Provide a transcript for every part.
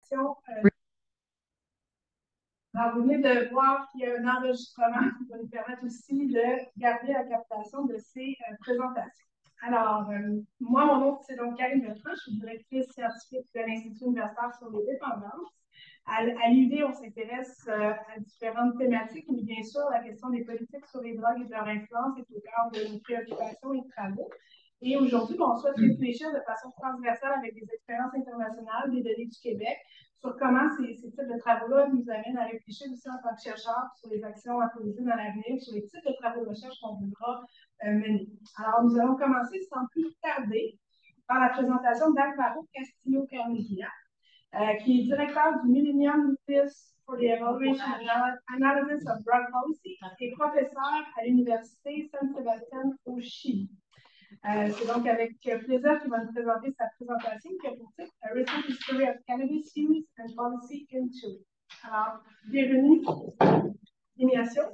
présentation. Alors, vous venez de voir qu'il y a un enregistrement qui va nous permettre aussi de garder la captation de ces présentations. Alors, moi, mon nom, c'est donc Karine Bertrand, je suis directrice scientifique de l'Institut universitaire sur les dépendances. À l'UD, on s'intéresse à différentes thématiques, mais bien sûr, la question des politiques sur les drogues et de leur influence est au cœur de nos préoccupations et de travaux. Et aujourd'hui, on souhaite réfléchir de façon transversale avec des expériences internationales, des données du Québec, sur comment ces types de travaux-là nous amènent à réfléchir aussi en tant que chercheurs sur les actions à poser dans l'avenir, sur les types de travaux de recherche qu'on voudra mener. Alors, nous allons commencer sans plus tarder par la présentation d'Alvaro Castillo-Carnegie, qui est directeur du Millennium Office for the Evaluation Analysis of Drug Policy et professeur à l'Université San Sebastián au Chili. C'est donc avec plaisir qu'il va nous présenter sa présentation qui a pour titre A Recent History of Cannabis Use and Policy in Chile. Alors, bienvenue. Émilation.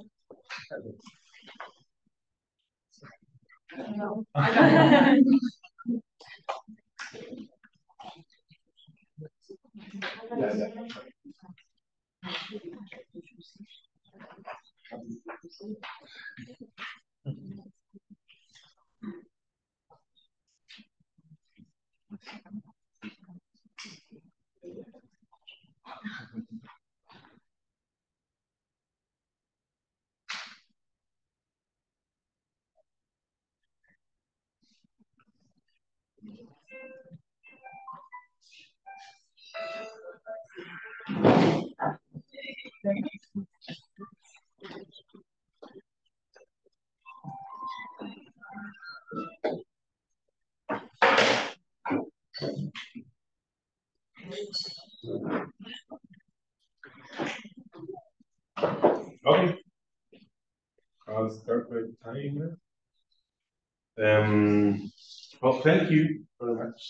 Okay, I'll start my timer. Well, thank you very much.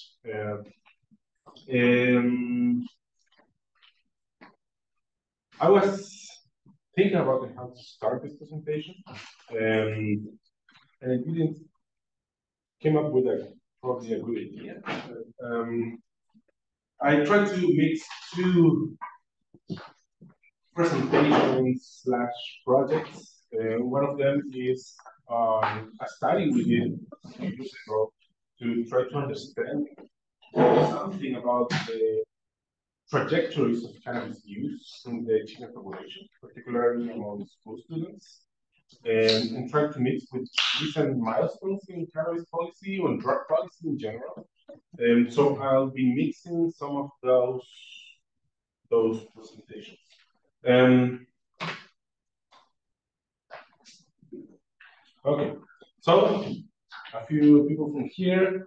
I was thinking about how to start this presentation, and I didn't came up with probably a good idea. I tried to mix two presentations / projects. One of them is a study we did a few years ago to try to understand something about the trajectories of cannabis use in the Chilean population, particularly among school students, and try to mix with recent milestones in cannabis policy or drug policy in general. So I'll be mixing some of those presentations. Okay, so a few people from here,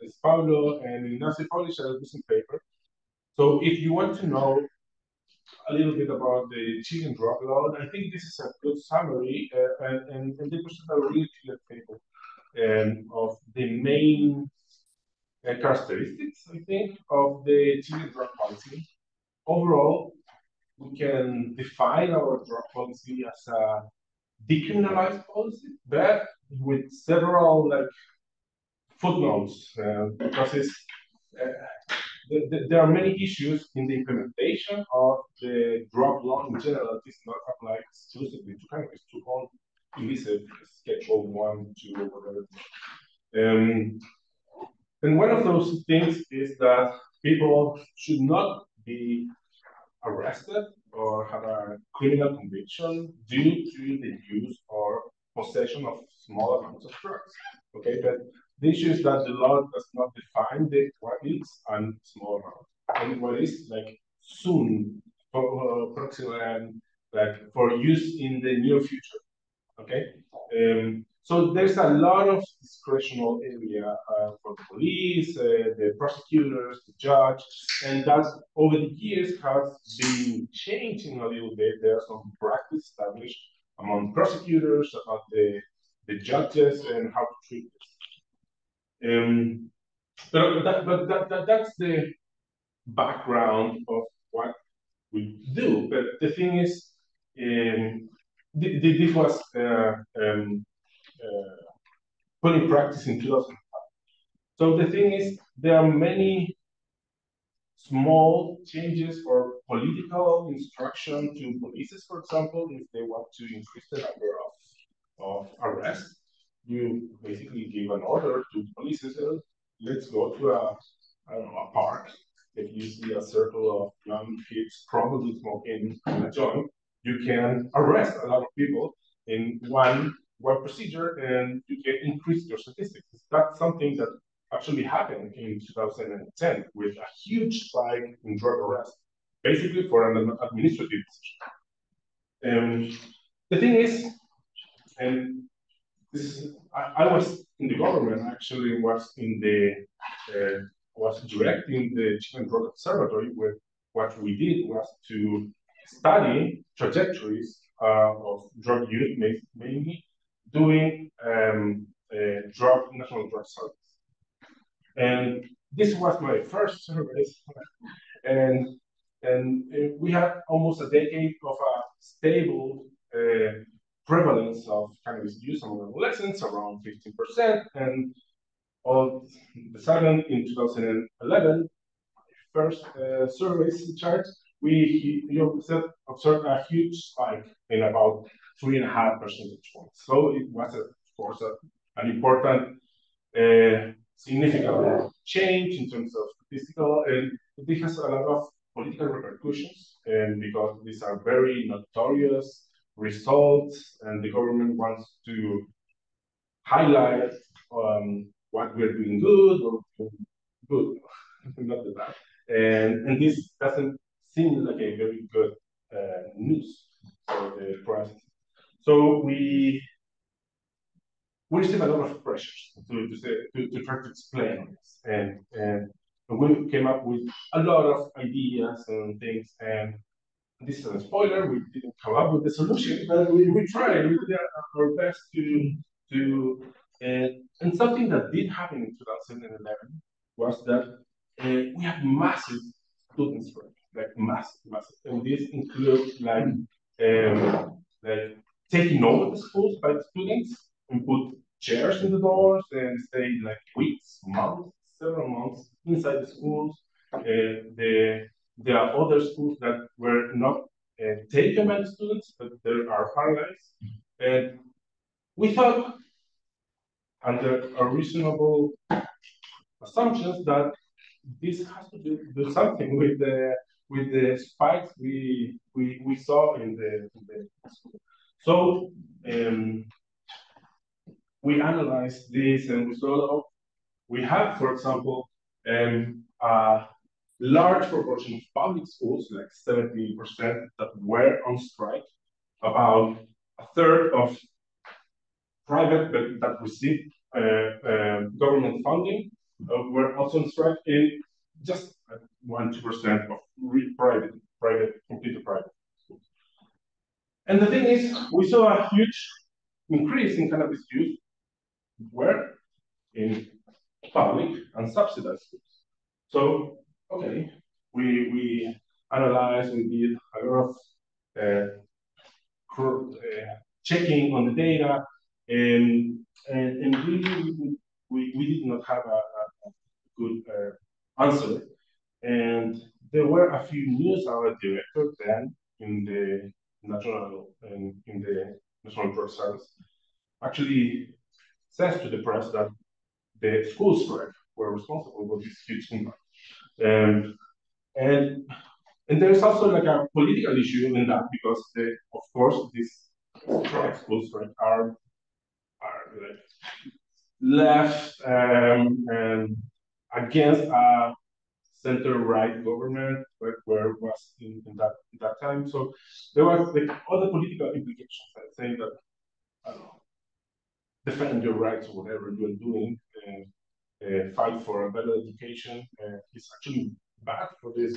it's Pablo and Ignacio published a recent paper. So if you want to know a little bit about the Chilean drug law, I think this is a good summary, and they present a really clear paper of the main characteristics, I think, of the Chilean drug policy. Overall, we can define our drug policy as a decriminalized policy, but with several footnotes, because there are many issues in the implementation of the drug law in general. This not apply exclusively to cannabis, to all illicit Schedule 1, 2, or whatever. And one of those things is that people should not be arrested or have a criminal conviction due to the use or possession of small amounts of drugs. Okay, but the issue is that the law does not define what is a small amount and what is like soon, for approximately for use in the near future. Okay, so there's a lot of discretional area for the police, the prosecutors, the judge, and that over the years has been changing a little bit. There's some practice established among prosecutors, about the judges, and how to treat this. But that's the background of what we do. But the thing is, this was put in practice in 2005. So the thing is, there are many small changes or political instruction to police, for example, if they want to increase the number of arrests. You basically give an order to police, let's go to I don't know, a park. If you see a circle of young kids probably smoking a joint, you can arrest a lot of people in one procedure, and you can increase your statistics. That's something that actually happened in 2010 with a huge spike in drug arrests, basically for an administrative decision. The thing is, and this is, I was in the government, actually was in the was directing the Chilean Drug Observatory, where what we did was to study trajectories of drug use, mainly doing national drug surveys. And this was my first service, and we had almost a decade of a stable prevalence of cannabis use among adolescents, around 15%, and all of a sudden in 2011, first surveys chart, we observed a huge spike in about 3.5 percentage points. So it was, of course, an important significant change in terms of statistical, and it has a lot of political repercussions, and because these are very notorious results, and the government wants to highlight what we're doing good or good, not the bad, and this doesn't seem like a very good news for the press. So we receive a lot of pressures to try to explain this, and we came up with a lot of ideas and things, and this is a spoiler, we didn't come up with the solution, but we tried, we did our best to and something that did happen in 2011 was that we have massive student spread, like massive, and this includes like taking over the schools by the students and put chairs in the doors and stay like weeks, months, several months inside the schools. There are other schools that were not taken by the students, but they are paralyzed. And we thought, under a reasonable assumptions, that this has to do something with the spikes we saw in the school. So we analyzed this, and we saw, oh, we have, for example, a large proportion of public schools, like 70%, that were on strike. About a third of private that received government funding were also on strike, and just 1-2% of completely private schools. And the thing is, we saw a huge increase in cannabis use where in public and subsidized schools. So, okay, we analyzed, we did a lot of checking on the data, and we did not have a good answer. And there were a few news outlet directors then in the National Drug Service actually says to the press that the school strike were responsible for this huge impact. And there's also like a political issue in that, because of course these school strikes are like left and against a center-right government where it was in that time. So there was like other political implications, saying that, I don't know, defend your rights or whatever you're doing, and fight for a better education is actually bad for this.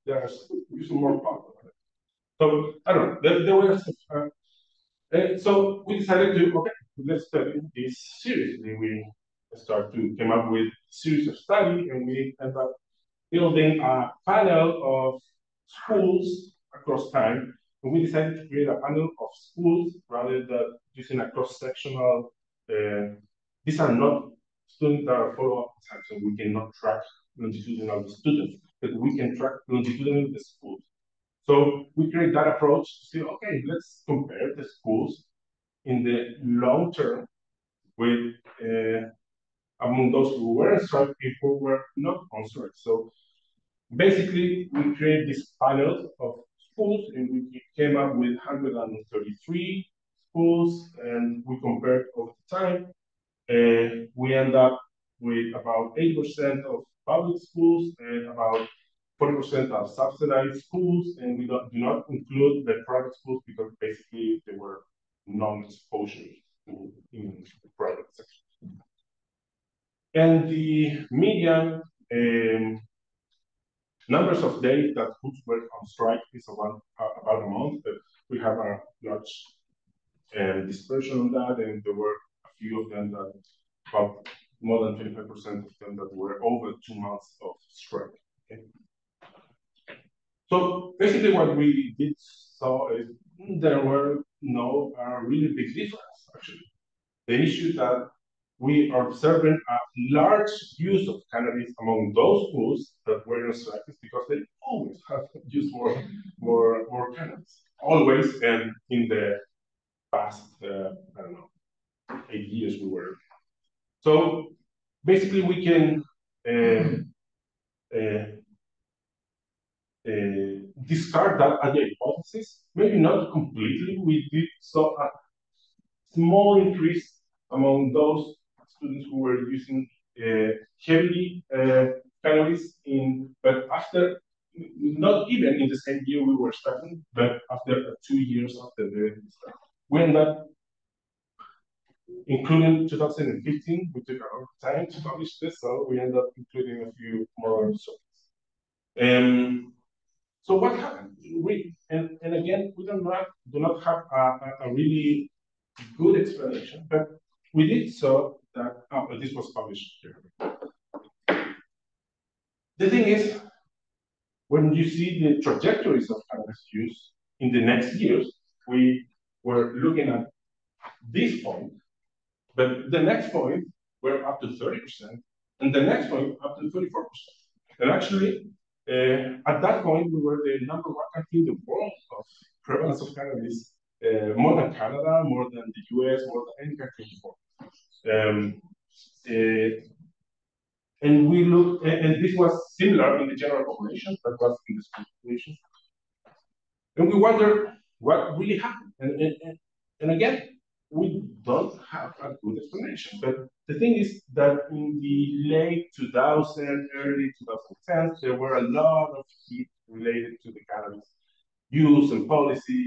There's using more power. So I don't know. There were so we decided to, okay, let's study this seriously. We start to come up with a series of study, and we end up building a panel of schools across time. And we decided to create a panel of schools rather than using a cross-sectional. These are not students that are follow-up, so we cannot track longitudinal students. that we can track longitudinally the schools. So we create that approach to say, okay, let's compare the schools in the long term with among those who were on strike, people who were not on strike. So basically, we create this panel of schools, and we came up with 133 schools, and we compared over time. We end up with about 8% of public schools and about 40% of subsidized schools, and we do not include the private schools because basically they were non-exposure in the private sector. And the median numbers of days that schools were on strike is about a month, but we have a large dispersion on that, and there were a few of them that about more than 25% of them that were over 2 months of strike. Okay? So basically what we did saw is there were no really big difference, actually. The issue that we are observing a large use of cannabis among those schools that were in strike is because they always have used more cannabis. Always, and in the past, I don't know, 8 years we were. So basically we can discard that as a hypothesis. Maybe not completely. We did saw a small increase among those students who were using heavily cannabis but after, not even in the same year we were starting, but after 2 years after the start. We ended up, including 2015, we took our time to publish this, so we ended up including a few more surveys. So what happened? And again, we do not have a really good explanation, but we did so that this was published here. The thing is, when you see the trajectories of cannabis use in the next years, we were looking at this point, but the next point we're up to 30%, and the next point up to 34%. And actually, at that point, we were the #1 country in the world of prevalence of cannabis, more than Canada, more than the US, more than any country before. And we looked, and this was similar in the general population, that was in the school population. And we wonder what really happened. And again, we don't have a good explanation. But the thing is that in the late 2000s, early 2010s, there were a lot of heat related to the cannabis use and policy,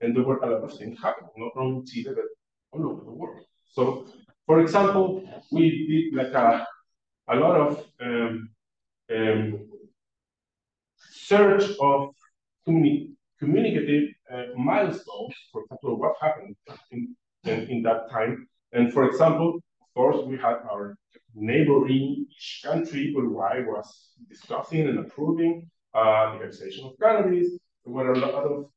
and there were a lot of things happening, not only in Chile, but all over the world. So, for example, we did like a lot of search of communicative milestones, for example, what happened in that time. And for example, of course, we had our neighboring country, Uruguay, was discussing and approving legalization of cannabis. There were a lot of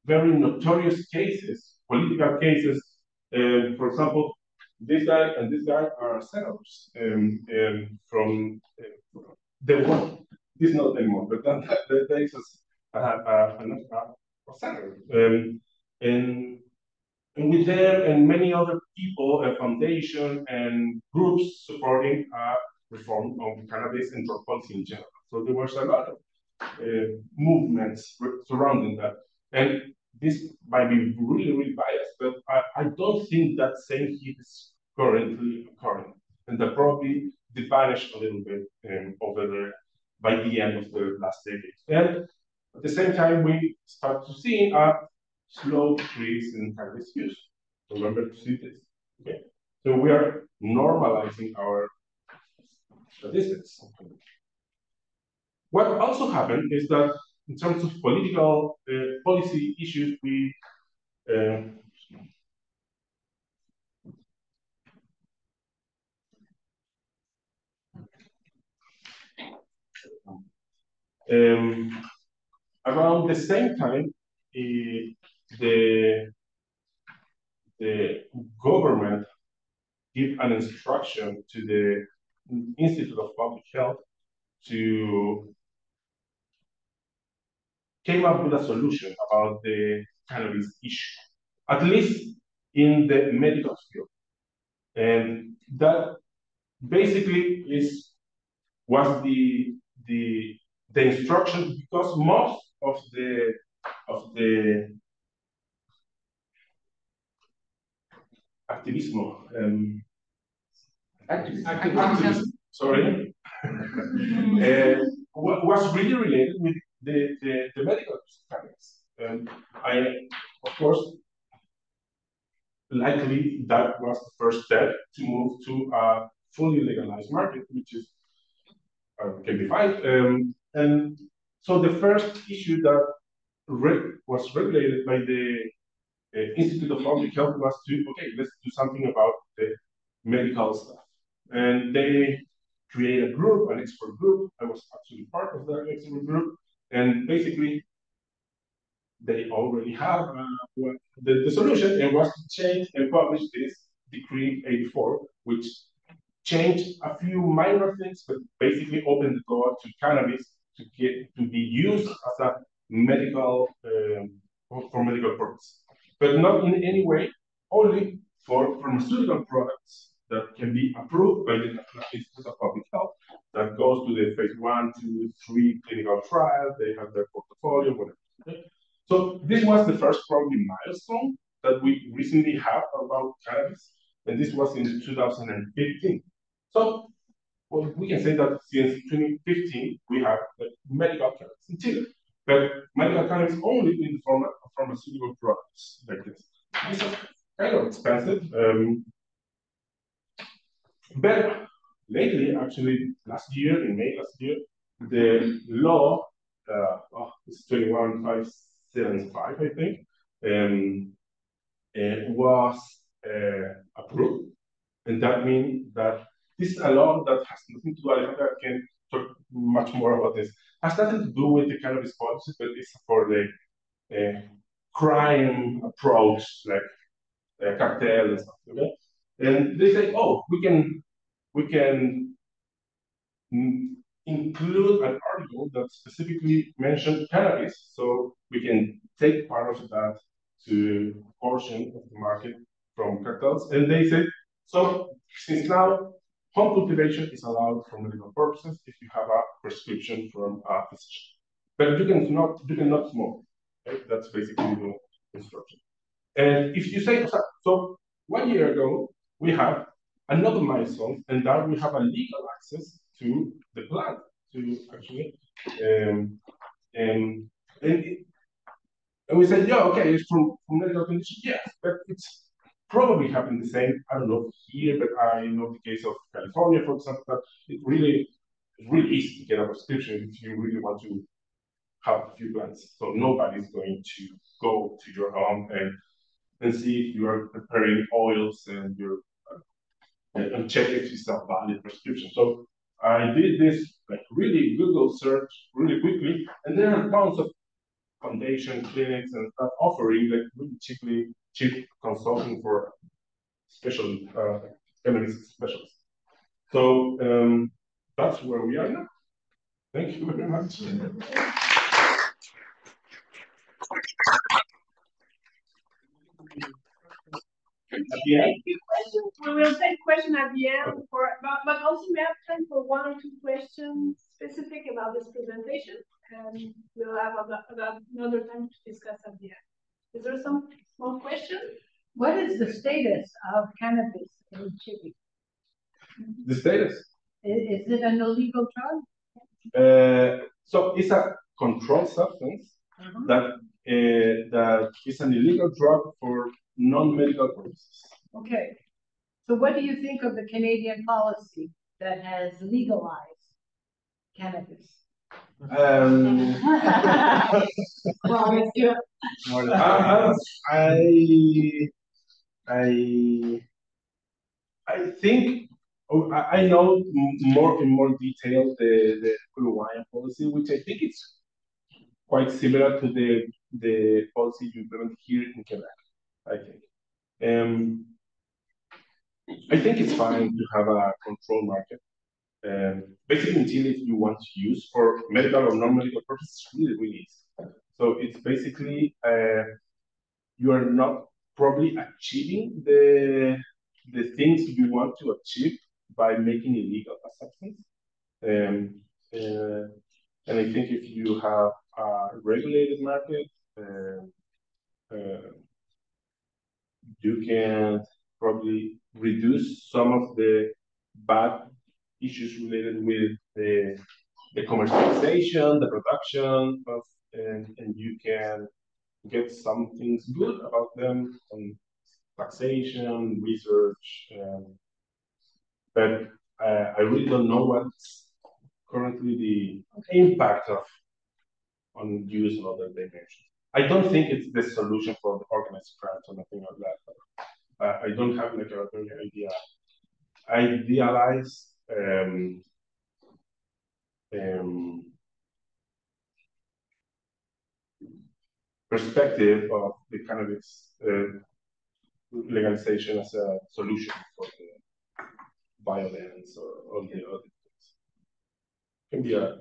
very notorious cases, political cases. For example, this guy and this guy are senators from the one. This is not anymore, but then there is a senator. And with them and many other people, a foundation and groups supporting reform of cannabis and drug policy in general. So there was a lot of movements surrounding that. And this might be really, really biased, but I don't think that same heat is currently occurring. And that probably vanished a little bit over there by the end of the last decade. And at the same time, we start to see a slow decrease in cannabis use. Remember to see this. Okay. So we are normalizing our statistics. What also happened is that in terms of political policy issues, we around the same time, the government give an instruction to the Institute of Public Health to came up with a solution about the cannabis issue, at least in the medical field. And that basically was the instruction, because most of the activismo, activism, sorry, was really related with the medical cannabis. And of course, likely that was the first step to move to a fully legalized market, which is can be fine. And so the first issue that was regulated by the Institute of Public Health was to, okay, let's do something about the medical stuff. And they create a group, an expert group. I was actually part of that expert group. And basically, they already have the solution, and was to change and publish this Decree 84, which changed a few minor things, but basically opened the door to cannabis to be used as a medical for medical purpose, but not in any way, only for pharmaceutical products that can be approved by the National Institute of Public Health, that goes to the phase 1, 2, 3 clinical trials. They have their portfolio, whatever. Okay? So this was the first probably milestone that we recently have about cannabis, and this was in 2015. So well, we can say that since 2015, we have medical cannabis in Chile, but medical cannabis only in the form of pharmaceutical products like this. This is kind of expensive, but lately, actually, last year, in May last year, the law, it's 21575, I think, was approved. And that means that this is a law that has nothing to do, I can talk much more about this, has nothing to do with the cannabis policy, but it's for the crime approach, like cartel and stuff, okay? And they say, oh, we can include an article that specifically mentioned cannabis, so we can take part of that to portion of the market from cartels. And they say, so since now home cultivation is allowed for medical purposes if you have a prescription from a physician, but you cannot smoke. Okay? That's basically the instruction. And if you say, so 1 year ago, we have another milestone, and that we have a legal access to the plant, to actually, and we said, yeah, okay, it's from medical condition, yes, but it's probably happened the same, I don't know here, but I know the case of California, for example, that it's really easy to get a prescription if you really want to have a few plants. So nobody's going to go to your home and see if you are preparing oils and and check if it's a valid prescription. So I did this like really Google search really quickly, and there are tons of foundation clinics and stuff offering like really cheap consulting for special cannabis specialists. So that's where we are now. Thank you very much. At the end? We will take questions at the end, but also we have time for 1 or 2 questions specific about this presentation, and we'll have another time to discuss at the end. Is there some small question? What is the status of cannabis in Chile? The status? Is it an illegal drug? So it's a controlled substance that is an illegal drug for non-medical purposes. Okay. So what do you think of the Canadian policy that has legalized cannabis? I think I know in more detail the Uruguayan policy, which I think it's quite similar to the policy you implement here in Quebec. I think it's fine to have a controlled market. Basically, in Chile, if you want to use for medical or non-medical purposes, it's really easy. So it's basically you are not probably achieving the things you want to achieve by making illegal a substance. And I think if you have a regulated market, you can probably reduce some of the bad issues related with the commercialization, the production of, and you can get some things good about them on taxation, research, but I really don't know what's currently the impact of on use and other dimensions. I don't think it's the solution for the organized crime or nothing like that. I don't have like a very idealized perspective of the cannabis legalization as a solution for the violence or all the other things. Can be a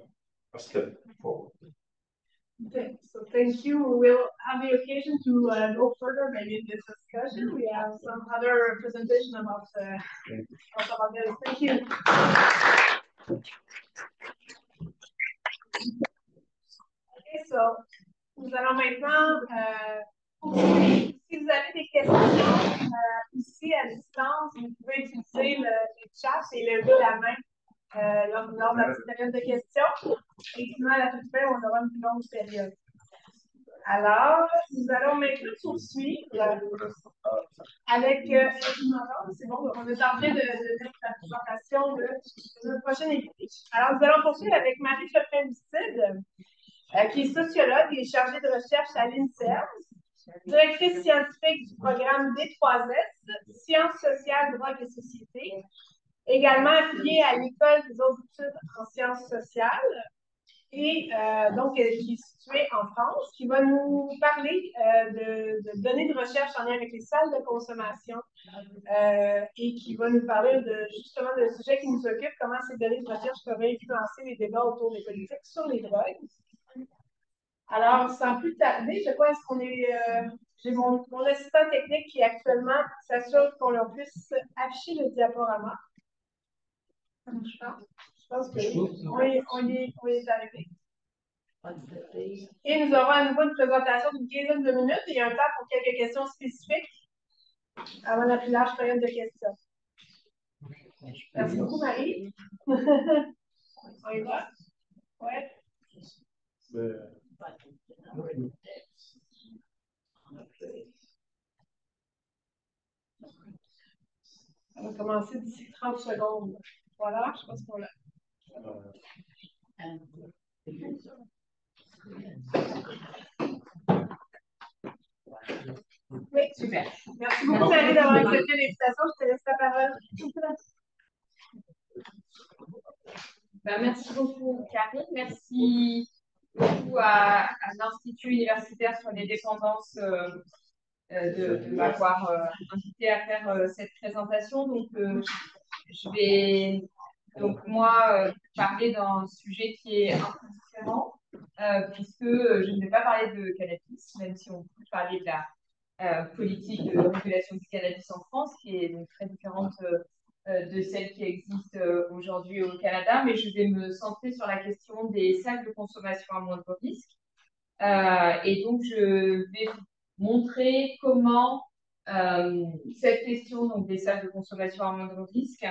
step forward. Okay, so thank you. We will have the occasion to go further maybe in this discussion. We have some other presentation about this. Thank you. Okay, so nous allons maintenant, si vous avez des questions ici à distance, vous pouvez utiliser le chat et lever la main lors de la petite période de questions. Et sinon, à la toute fin, on aura une plus longue période. Alors, nous allons maintenant poursuivre avec c'est bon, on est en train de mettre la présentation de notre prochaine invité. Alors, nous allons poursuivre avec Marie Chopin-Lucide, qui est sociologue et chargée de recherche à l'INSERM, directrice scientifique du programme D3S, Sciences sociales, drogue et société, également affiliée à l'École des hautes études en sciences sociales, et donc qui est située en France, qui va nous parler de données de recherche en lien avec les salles de consommation et qui va nous parler justement de sujet qui nous occupe, comment ces données de recherche peuvent influencer les débats autour des politiques sur les drogues. Alors, sans plus tarder, je crois est-ce qu'on est... j'ai mon assistant technique qui actuellement s'assure qu'on leur puisse afficher le diaporama. Je pense que on y est arrivé. Et nous aurons à nouveau une présentation d'une quinzaine de minutes et un temps pour quelques questions spécifiques avant la plus large période de questions. Merci beaucoup, Marie. On y va? Ouais. On va commencer d'ici 30 secondes. Voilà, je pense qu'on l'a. Oui, super. Merci beaucoup, Marie, d'avoir accepté l'invitation. Je te laisse la parole. Merci beaucoup, Karine. Merci beaucoup à l'Institut universitaire sur les dépendances de m'avoir invité à faire cette présentation. Donc, je vais parler d'un sujet qui est un peu différent, puisque je ne vais pas parler de cannabis, même si on peut parler de la politique de régulation du cannabis en France, qui est donc très différente de celle qui existe aujourd'hui au Canada, mais je vais me centrer sur la question des salles de consommation à moindre risque. Et donc, je vais vous montrer comment cette question donc, des salles de consommation à moindre risque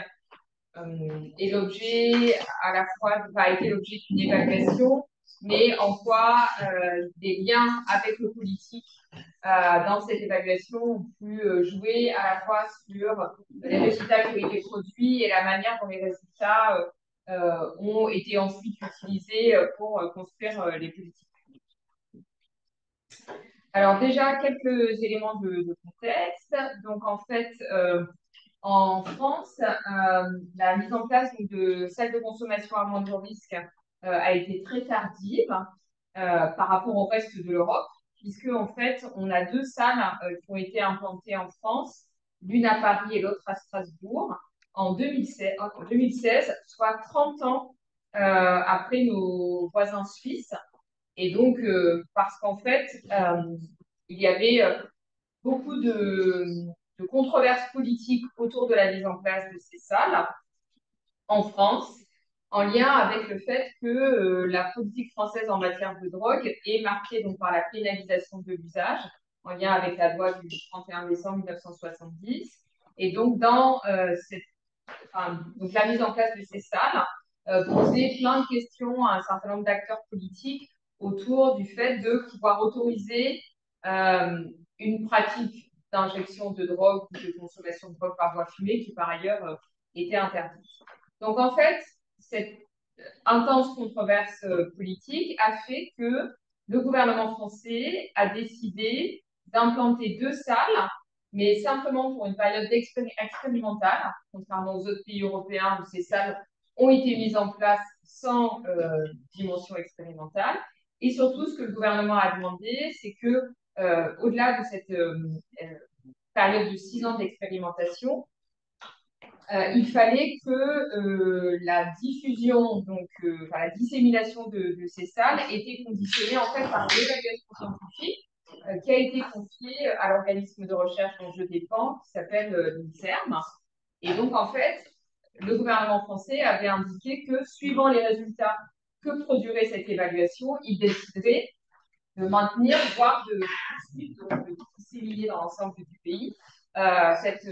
est l'objet à la fois, a été l'objet d'une évaluation, mais en quoi des liens avec le politique dans cette évaluation ont pu jouer à la fois sur les résultats qui ont été produits et la manière dont les résultats ont été ensuite utilisés pour construire les politiques. Alors déjà, quelques éléments de contexte. Donc en fait, en France, la mise en place de salles de consommation à moindre risque a été très tardive par rapport au reste de l'Europe, puisque en fait, on a deux salles qui ont été implantées en France, l'une à Paris et l'autre à Strasbourg, en 2016, soit 30 ans après nos voisins suisses. Et donc, parce qu'en fait, il y avait beaucoup de controverses politiques autour de la mise en place de ces salles en France, en lien avec le fait que la politique française en matière de drogue est marquée donc, par la pénalisation de l'usage, en lien avec la loi du 31 décembre 1970. Et donc, donc la mise en place de ces salles posait plein de questions à un certain nombre d'acteurs politiques autour du fait de pouvoir autoriser une pratique d'injection de drogue ou de consommation de drogue par voie fumée qui par ailleurs était interdite. Donc en fait, cette intense controverse politique a fait que le gouvernement français a décidé d'implanter 2 salles, mais simplement pour une période expérimentale, contrairement aux autres pays européens où ces salles ont été mises en place sans dimension expérimentale. Et surtout, ce que le gouvernement a demandé, c'est que, au-delà de cette période de 6 ans d'expérimentation, il fallait que la diffusion, donc la dissémination de ces salles était conditionnée en fait par l'évaluation scientifique qui a été confiée à l'organisme de recherche dont je dépends, qui s'appelle l'INSERM. Et donc en fait, le gouvernement français avait indiqué que suivant les résultats que produirait cette évaluation, il déciderait de maintenir, voire de disséminer dans l'ensemble du pays cette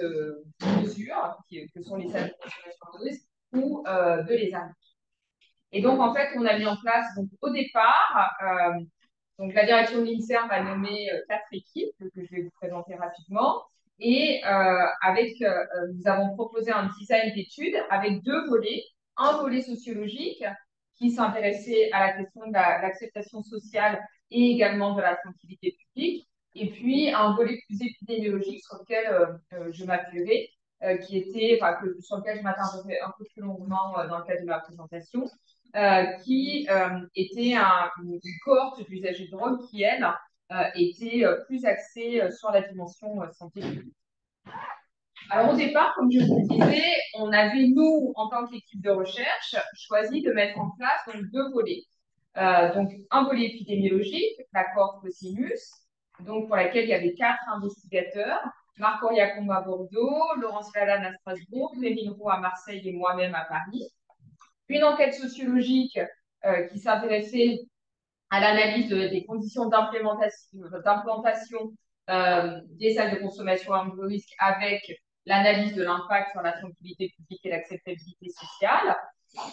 mesure, que sont les salles de consommation de risque, ou de les arrêter. Et donc, en fait, on a mis en place, donc, au départ, donc la direction de l'INSERM a nommé 4 équipes que je vais vous présenter rapidement. Et nous avons proposé un design d'études avec 2 volets. Un volet sociologique qui s'intéressait à la question de l'acceptation sociale et également de la tranquillité publique. Et puis un volet plus épidémiologique sur lequel je m'appuierai, sur lequel je m'attarderai un peu plus longuement dans le cadre de ma présentation, qui était une cohorte d'usagers de drogue qui, elle, était plus axée sur la dimension santé publique. Alors au départ, comme je vous le disais, on avait, nous, en tant qu'équipe de recherche, choisi de mettre en place donc, 2 volets. Donc un volet épidémiologique, la cohorte Cosinus, donc pour laquelle il y avait 4 investigateurs, Marc Auriacombe à Bordeaux, Laurence Lalanne à Strasbourg, Méline Roux à Marseille et moi-même à Paris. Une enquête sociologique qui s'intéressait à l'analyse des conditions d'implantation des salles de consommation à haut risque avec l'analyse de l'impact sur la tranquillité publique et l'acceptabilité sociale.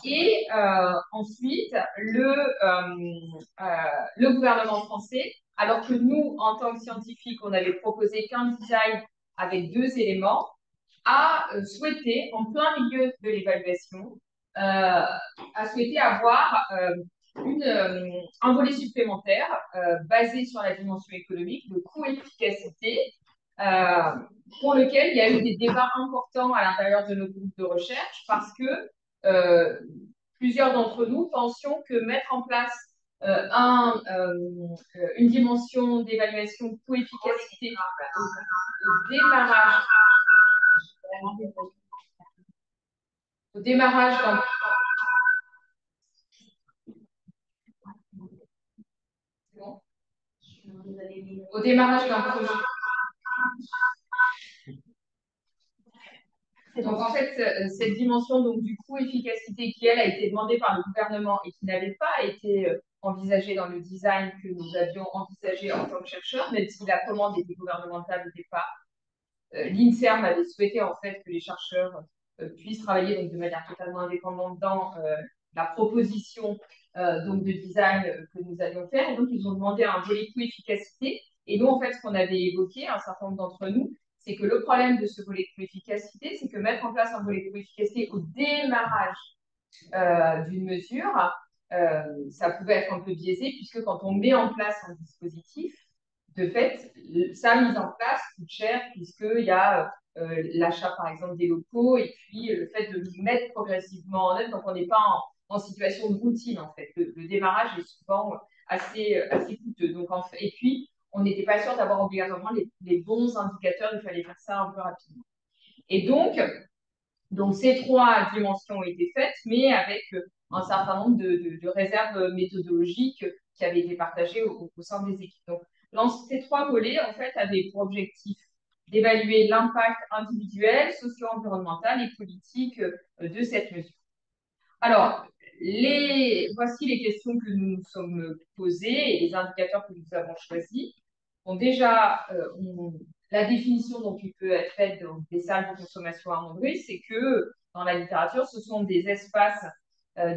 Et ensuite, le gouvernement français, alors que nous, en tant que scientifiques, on n'avait proposé qu'un design avec 2 éléments, a souhaité, en plein milieu de l'évaluation, a souhaité avoir un volet supplémentaire basé sur la dimension économique de coût-efficacité, pour lequel il y a eu des débats importants à l'intérieur de nos groupes de recherche parce que plusieurs d'entre nous pensions que mettre en place une dimension d'évaluation coût-efficacité au démarrage d'un projet. Donc en fait, cette dimension donc, du coût-efficacité qui, elle, a été demandée par le gouvernement et qui n'avait pas été envisagée dans le design que nous avions envisagé en tant que chercheurs, même si la commande était gouvernementale au départ, l'INSERM avait souhaité en fait que les chercheurs puissent travailler donc, de manière totalement indépendante dans la proposition donc, de design que nous allions faire. Et donc, ils ont demandé un volet coût-efficacité. Et nous, en fait, ce qu'on avait évoqué, un certain nombre d'entre nous, c'est que le problème de ce volet de coût-efficacité, c'est que mettre en place un volet de coût-efficacité au démarrage d'une mesure, ça pouvait être un peu biaisé, puisque quand on met en place un dispositif, de fait, sa mise en place coûte cher, puisqu'il y a l'achat, par exemple, des locaux, et puis le fait de mettre progressivement en œuvre, donc on n'est pas en situation de routine, en fait. Le démarrage est souvent assez coûteux. Donc, et puis, on n'était pas sûr d'avoir obligatoirement les bons indicateurs, il fallait faire ça un peu rapidement. Et donc ces 3 dimensions ont été faites, mais avec un certain nombre de réserves méthodologiques qui avaient été partagées au sein des équipes. Donc, ces 3 volets, en fait, avaient pour objectif d'évaluer l'impact individuel, socio-environnemental et politique de cette mesure. Alors, voici les questions que nous nous sommes posées et les indicateurs que nous avons choisis. Bon, déjà, la définition dont il peut être faite des salles de consommation à Mondruis, c'est que dans la littérature, ce sont des espaces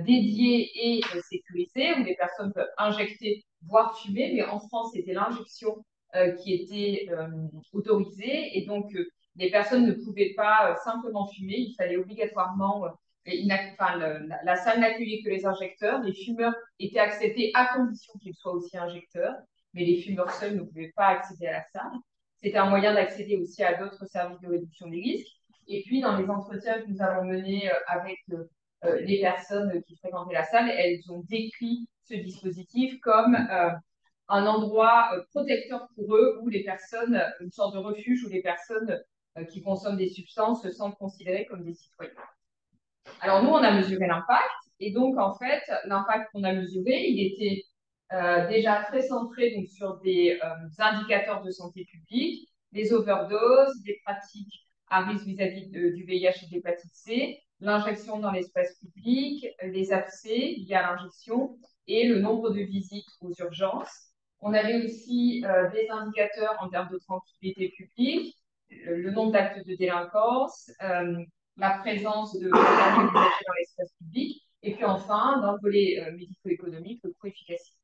dédiés et sécurisés où les personnes peuvent injecter, voire fumer, mais en France, c'était l'injection qui était autorisée et donc les personnes ne pouvaient pas simplement fumer, il fallait obligatoirement la salle n'accueillait que les injecteurs. Les fumeurs étaient acceptés à condition qu'ils soient aussi injecteurs, mais les fumeurs seuls ne pouvaient pas accéder à la salle. C'était un moyen d'accéder aussi à d'autres services de réduction des risques. Et puis, dans les entretiens que nous avons menés avec les personnes qui fréquentaient la salle, elles ont décrit ce dispositif comme un endroit protecteur pour eux, où les personnes, une sorte de refuge où les personnes qui consomment des substances se sentent considérées comme des citoyens. Alors, nous, on a mesuré l'impact. Et donc, en fait, l'impact qu'on a mesuré, il était déjà très centré donc, sur des indicateurs de santé publique, des overdoses, des pratiques à risque vis-à-vis du VIH et de l'hépatite C, l'injection dans l'espace public, les abcès liés à l'injection et le nombre de visites aux urgences. On avait aussi des indicateurs en termes de tranquillité publique, le nombre d'actes de délinquance, la présence de matériel usagé dans l'espace public, et puis enfin, dans le volet médico-économique, le coût efficacité.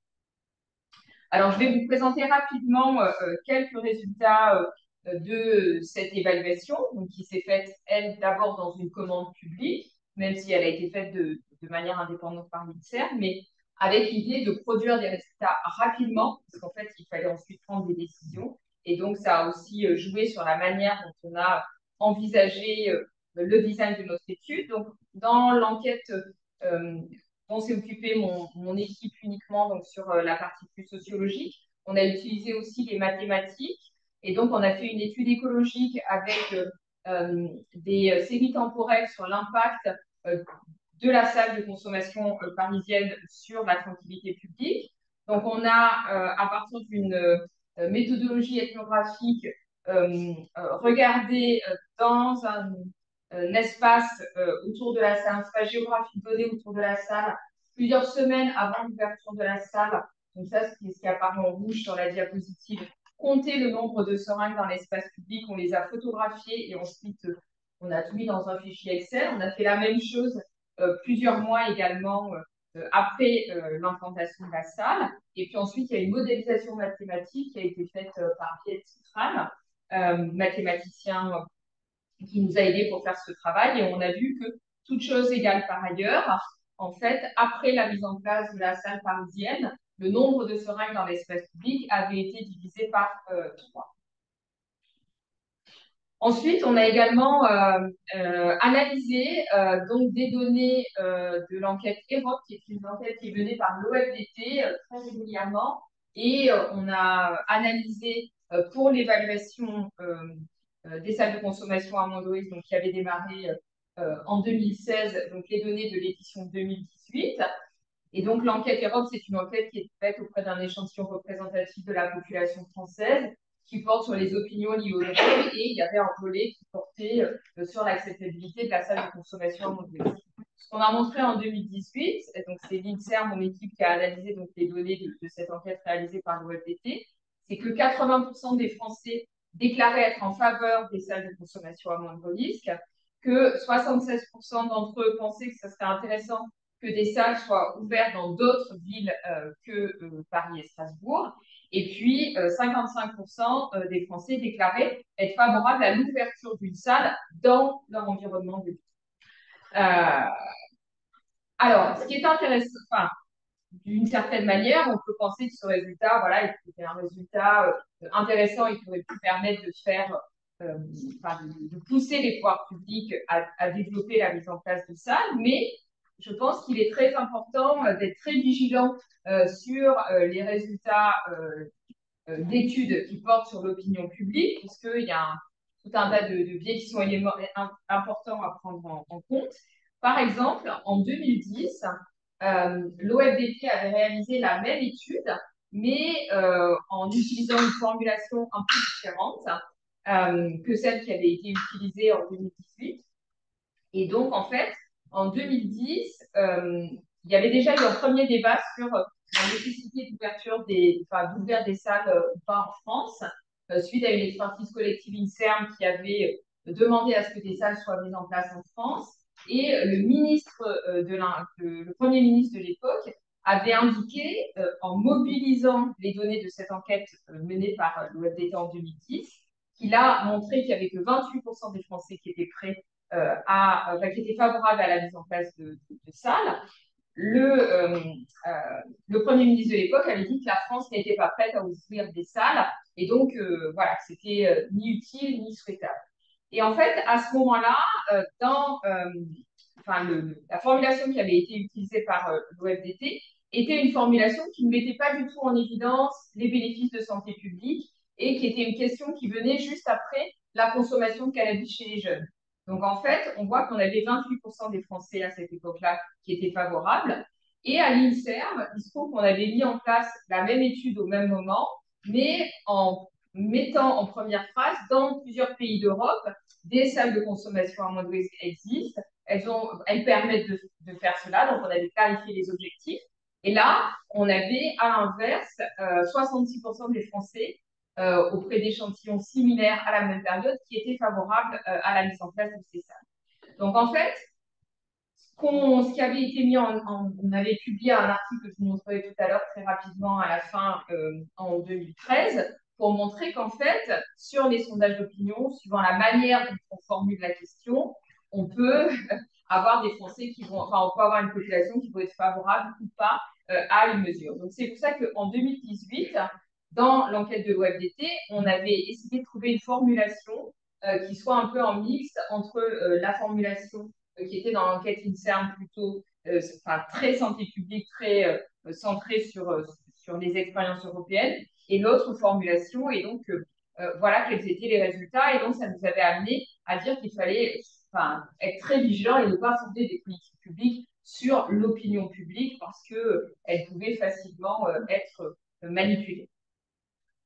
Alors, je vais vous présenter rapidement quelques résultats de cette évaluation, donc, qui s'est faite, elle, d'abord dans une commande publique, même si elle a été faite de manière indépendante par l'INSERM, mais avec l'idée de produire des résultats rapidement, parce qu'en fait, il fallait ensuite prendre des décisions. Et donc, ça a aussi joué sur la manière dont on a envisagé le design de notre étude. Donc, dans l'enquête dont s'est occupée mon équipe uniquement donc sur la partie plus sociologique, on a utilisé aussi les mathématiques. Et donc, on a fait une étude écologique avec des séries temporelles sur l'impact de la salle de consommation parisienne sur la tranquillité publique. Donc, on a, à partir d'une méthodologie ethnographique, regardé dans un espace autour de la salle, un espace géographique donné autour de la salle, plusieurs semaines avant l'ouverture de la salle. Donc ça, c'est ce qui apparaît en rouge sur la diapositive. Compter le nombre de seringues dans l'espace public, on les a photographiées et ensuite on a tout mis dans un fichier Excel. On a fait la même chose plusieurs mois également après l'implantation de la salle. Et puis ensuite, il y a une modélisation mathématique qui a été faite par Pierre Titral, mathématicien qui nous a aidés pour faire ce travail. Et on a vu que, toutes choses égales par ailleurs, en fait, après la mise en place de la salle parisienne, le nombre de seringues dans l'espace public avait été divisé par 3. Ensuite, on a également analysé donc des données de l'enquête EROP, qui est une enquête qui est menée par l'OFDT très régulièrement, et on a analysé pour l'évaluation des salles de consommation à Mondruis, donc qui avait démarré en 2016, donc les données de l'édition 2018. Et donc l'enquête EROP, c'est une enquête qui est faite auprès d'un échantillon représentatif de la population française, qui porte sur les opinions liées aux drogues, et il y avait un volet qui portait sur l'acceptabilité de la salle de consommation à Mondruis. Ce qu'on a montré en 2018, donc c'est l'INSERM, mon équipe, qui a analysé donc les données de cette enquête réalisée par l'OFDT, c'est que 80% des Français déclaraient être en faveur des salles de consommation à moindre risque, que 76% d'entre eux pensaient que ce serait intéressant que des salles soient ouvertes dans d'autres villes que Paris et Strasbourg. Et puis, 55% des Français déclaraient être favorables à l'ouverture d'une salle dans leur environnement de vie. Alors, ce qui est intéressant, enfin, d'une certaine manière, on peut penser que ce résultat, voilà, était un résultat intéressant et qui aurait pu permettre de faire, de pousser les pouvoirs publics à développer la mise en place de salles, mais je pense qu'il est très important d'être très vigilant sur les résultats d'études qui portent sur l'opinion publique, puisqu'il y a tout un tas de biais qui sont importants à prendre en compte. Par exemple, en 2010, l'OFDT avait réalisé la même étude, mais en utilisant une formulation un peu différente que celle qui avait été utilisée en 2018. Et donc, en fait, en 2010, il y avait déjà eu un premier débat sur la nécessité d'ouvrir des salles ou pas en France, suite à une expertise collective INSERM qui avait demandé à ce que des salles soient mises en place en France. Et le premier ministre de l'époque avait indiqué, en mobilisant les données de cette enquête menée par l'OFDT en 2010, qu'il a montré qu'il n'y avait que 28% des Français qui étaient prêts qui étaient favorables à la mise en place de salles. Le Premier ministre de l'époque avait dit que la France n'était pas prête à ouvrir des salles et donc voilà, que c'était ni utile ni souhaitable. Et en fait, à ce moment-là, la formulation qui avait été utilisée par l'OFDT était une formulation qui ne mettait pas du tout en évidence les bénéfices de santé publique et qui était une question qui venait juste après la consommation de cannabis chez les jeunes. Donc en fait, on voit qu'on avait 28% des Français à cette époque-là qui étaient favorables. Et à l'INSERM, il se trouve qu'on avait mis en place la même étude au même moment, mais en mettant en première phrase, dans plusieurs pays d'Europe, des salles de consommation à moindre risque existent. Elles permettent de faire cela, donc on avait clarifié les objectifs. Et là, on avait à l'inverse 66% des Français auprès d'échantillons similaires à la même période qui étaient favorables à la mise en place de ces salles. Donc en fait, ce qui avait été mis on avait publié un article que je vous montrerai tout à l'heure très rapidement à la fin en 2013 pour montrer qu'en fait, sur les sondages d'opinion, suivant la manière dont on formule la question, on peut avoir des Français on peut avoir une population qui peut être favorable ou pas à une mesure. Donc c'est pour ça qu'en 2018, dans l'enquête de l'OFDT, on avait essayé de trouver une formulation qui soit un peu en mixte entre la formulation qui était dans l'enquête INSERM plutôt très santé publique, très centrée sur les expériences européennes, et l'autre formulation. Et donc, voilà quels étaient les résultats. Et donc, ça nous avait amené à dire qu'il fallait être très vigilant et ne pas fonder des politiques publiques sur l'opinion publique parce qu'elles pouvaient facilement être manipulées.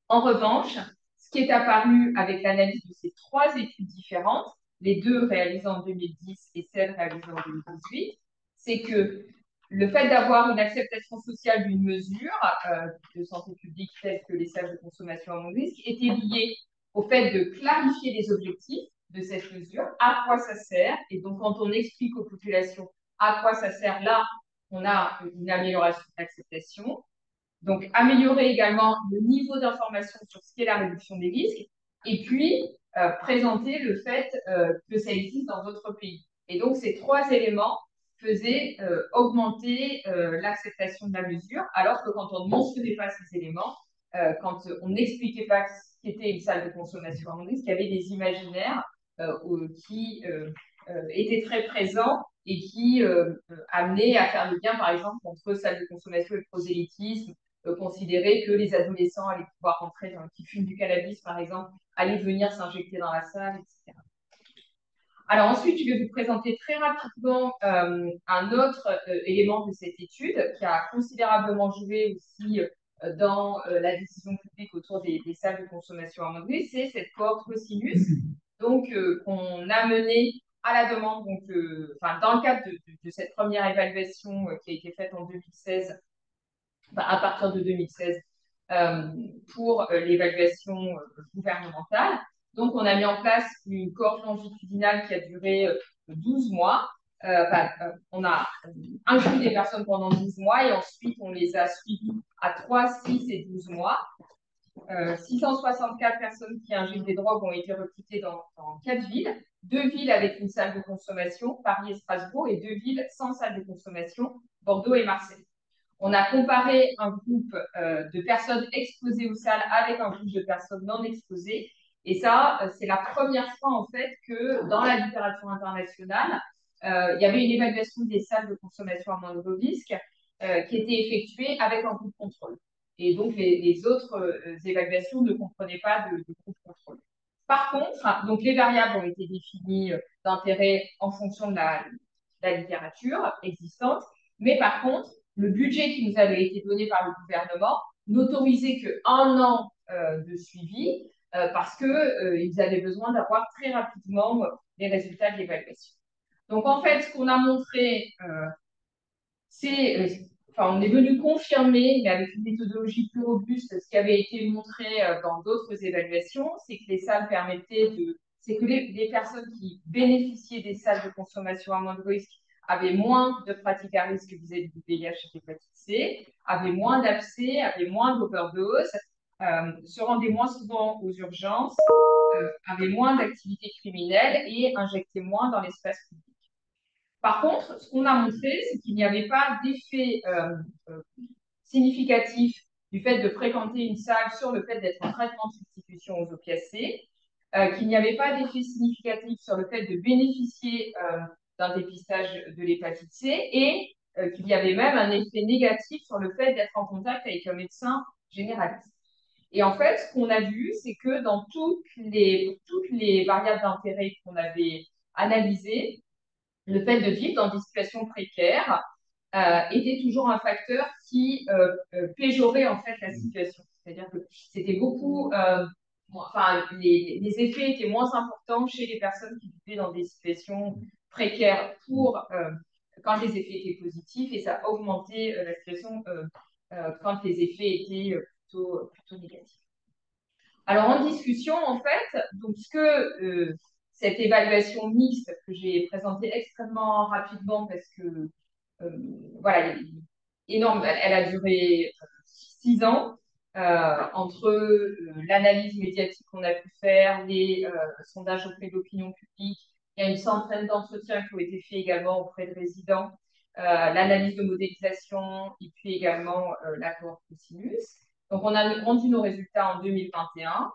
En revanche, ce qui est apparu avec l'analyse de ces trois études différentes, les deux réalisées en 2010 et celle réalisée en 2018, c'est que le fait d'avoir une acceptation sociale d'une mesure de santé publique telle que les salles de consommation à mon risque était lié au fait de clarifier les objectifs de cette mesure, à quoi ça sert. Et donc, quand on explique aux populations à quoi ça sert, là, on a une amélioration de l'acceptation. Donc, améliorer également le niveau d'information sur ce qu'est la réduction des risques et puis présenter le fait que ça existe dans d'autres pays. Et donc, ces trois éléments faisaient augmenter l'acceptation de la mesure, alors que quand on ne mentionnait pas ces éléments, quand on n'expliquait pas ce qu'était une salle de consommation à mon risque, il y avait des imaginaires qui étaient très présents et qui amenaient à faire le lien, par exemple, entre salle de consommation et prosélytisme, considérer que les adolescents allaient pouvoir rentrer qui fument du cannabis, par exemple, allaient venir s'injecter dans la salle, etc. Alors ensuite, je vais vous présenter très rapidement un autre élément de cette étude qui a considérablement joué aussi dans la décision publique autour des salles de consommation à moindre risque, c'est cette cohorte cosinus, donc qu'on a menée à la demande, donc, dans le cadre de cette première évaluation qui a été faite en 2016, à partir de 2016 pour l'évaluation gouvernementale. Donc, on a mis en place une cohorte longitudinale qui a duré 12 mois. On a inclus des personnes pendant 12 mois et ensuite, on les a suivies à 3, 6 et 12 mois. 664 personnes qui injectent des drogues ont été recrutées dans 4 villes. 2 villes avec une salle de consommation, Paris et Strasbourg, et 2 villes sans salle de consommation, Bordeaux et Marseille. On a comparé un groupe de personnes exposées aux salles avec un groupe de personnes non exposées. Et ça, c'est la première fois, en fait, que dans la littérature internationale, il y avait une évaluation des salles de consommation à moindre risque qui était effectuée avec un groupe contrôle. Et donc, les autres évaluations ne comprenaient pas de groupe contrôle. Par contre, donc les variables ont été définies d'intérêt en fonction de la littérature existante. Mais par contre, le budget qui nous avait été donné par le gouvernement n'autorisait qu'1 an de suivi parce qu'ils avaient besoin d'avoir très rapidement les résultats de l'évaluation. Donc, en fait, ce qu'on a montré, on est venu confirmer, mais avec une méthodologie plus robuste, ce qui avait été montré dans d'autres évaluations, c'est que les salles permettaient c'est que les personnes qui bénéficiaient des salles de consommation à moindre risque avaient moins de pratiques à risque vis-à-vis du VIH et de l'hépatite C, avaient moins d'abcès, avaient moins d'overdose, se rendaient moins souvent aux urgences, avaient moins d'activités criminelles et injectaient moins dans l'espace public. Par contre, ce qu'on a montré, c'est qu'il n'y avait pas d'effet significatif du fait de fréquenter une salle sur le fait d'être en traitement de substitution aux opiacés, qu'il n'y avait pas d'effet significatif sur le fait de bénéficier d'un dépistage de l'hépatite C et qu'il y avait même un effet négatif sur le fait d'être en contact avec un médecin généraliste. Et en fait, ce qu'on a vu, c'est que dans toutes les variables d'intérêt qu'on avait analysées, le fait de vivre dans des situations précaires était toujours un facteur qui péjorait en fait la situation. C'est-à-dire que c'était beaucoup, les effets étaient moins importants chez les personnes qui vivaient dans des situations précaires quand les effets étaient positifs et ça augmentait la situation quand les effets étaient plutôt négatifs. Alors en discussion, en fait, donc cette évaluation mixte que j'ai présentée extrêmement rapidement parce que voilà, énorme, elle a duré 6 ans entre l'analyse médiatique qu'on a pu faire, les sondages auprès de l'opinion publique. Il y a une centaine d'entretiens qui ont été faits également auprès de résidents, l'analyse de modélisation et puis également l'accord Cosinus. Donc, on a rendu nos résultats en 2021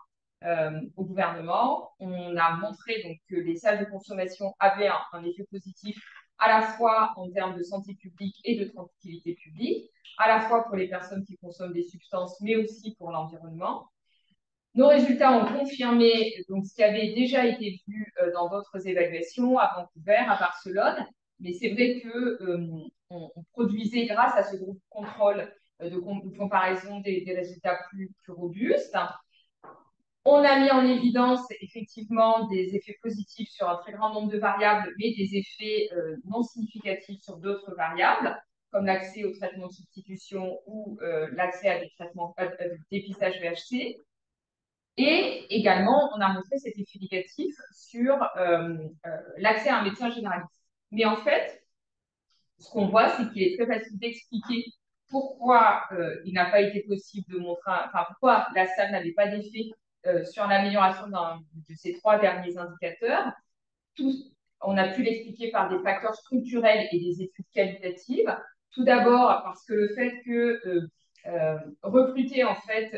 au gouvernement. On a montré donc, que les salles de consommation avaient un effet positif à la fois en termes de santé publique et de tranquillité publique, à la fois pour les personnes qui consomment des substances, mais aussi pour l'environnement. Nos résultats ont confirmé donc, ce qui avait déjà été vu dans d'autres évaluations à Vancouver, à Barcelone, mais c'est vrai qu'on produisait, grâce à ce groupe de contrôle de comparaison des résultats plus robustes. On a mis en évidence effectivement des effets positifs sur un très grand nombre de variables, mais des effets non significatifs sur d'autres variables, comme l'accès aux traitements de substitution ou l'accès à des traitements dépistage VHC. Et également, on a montré cet effet négatif sur l'accès à un médecin généraliste. Mais en fait, ce qu'on voit, c'est qu'il est très facile d'expliquer pourquoi il n'a pas été possible de montrer, pourquoi la salle n'avait pas d'effet sur l'amélioration de ces 3 derniers indicateurs. On a pu l'expliquer par des facteurs structurels et des études qualitatives. Tout d'abord, parce que le fait que recruter en fait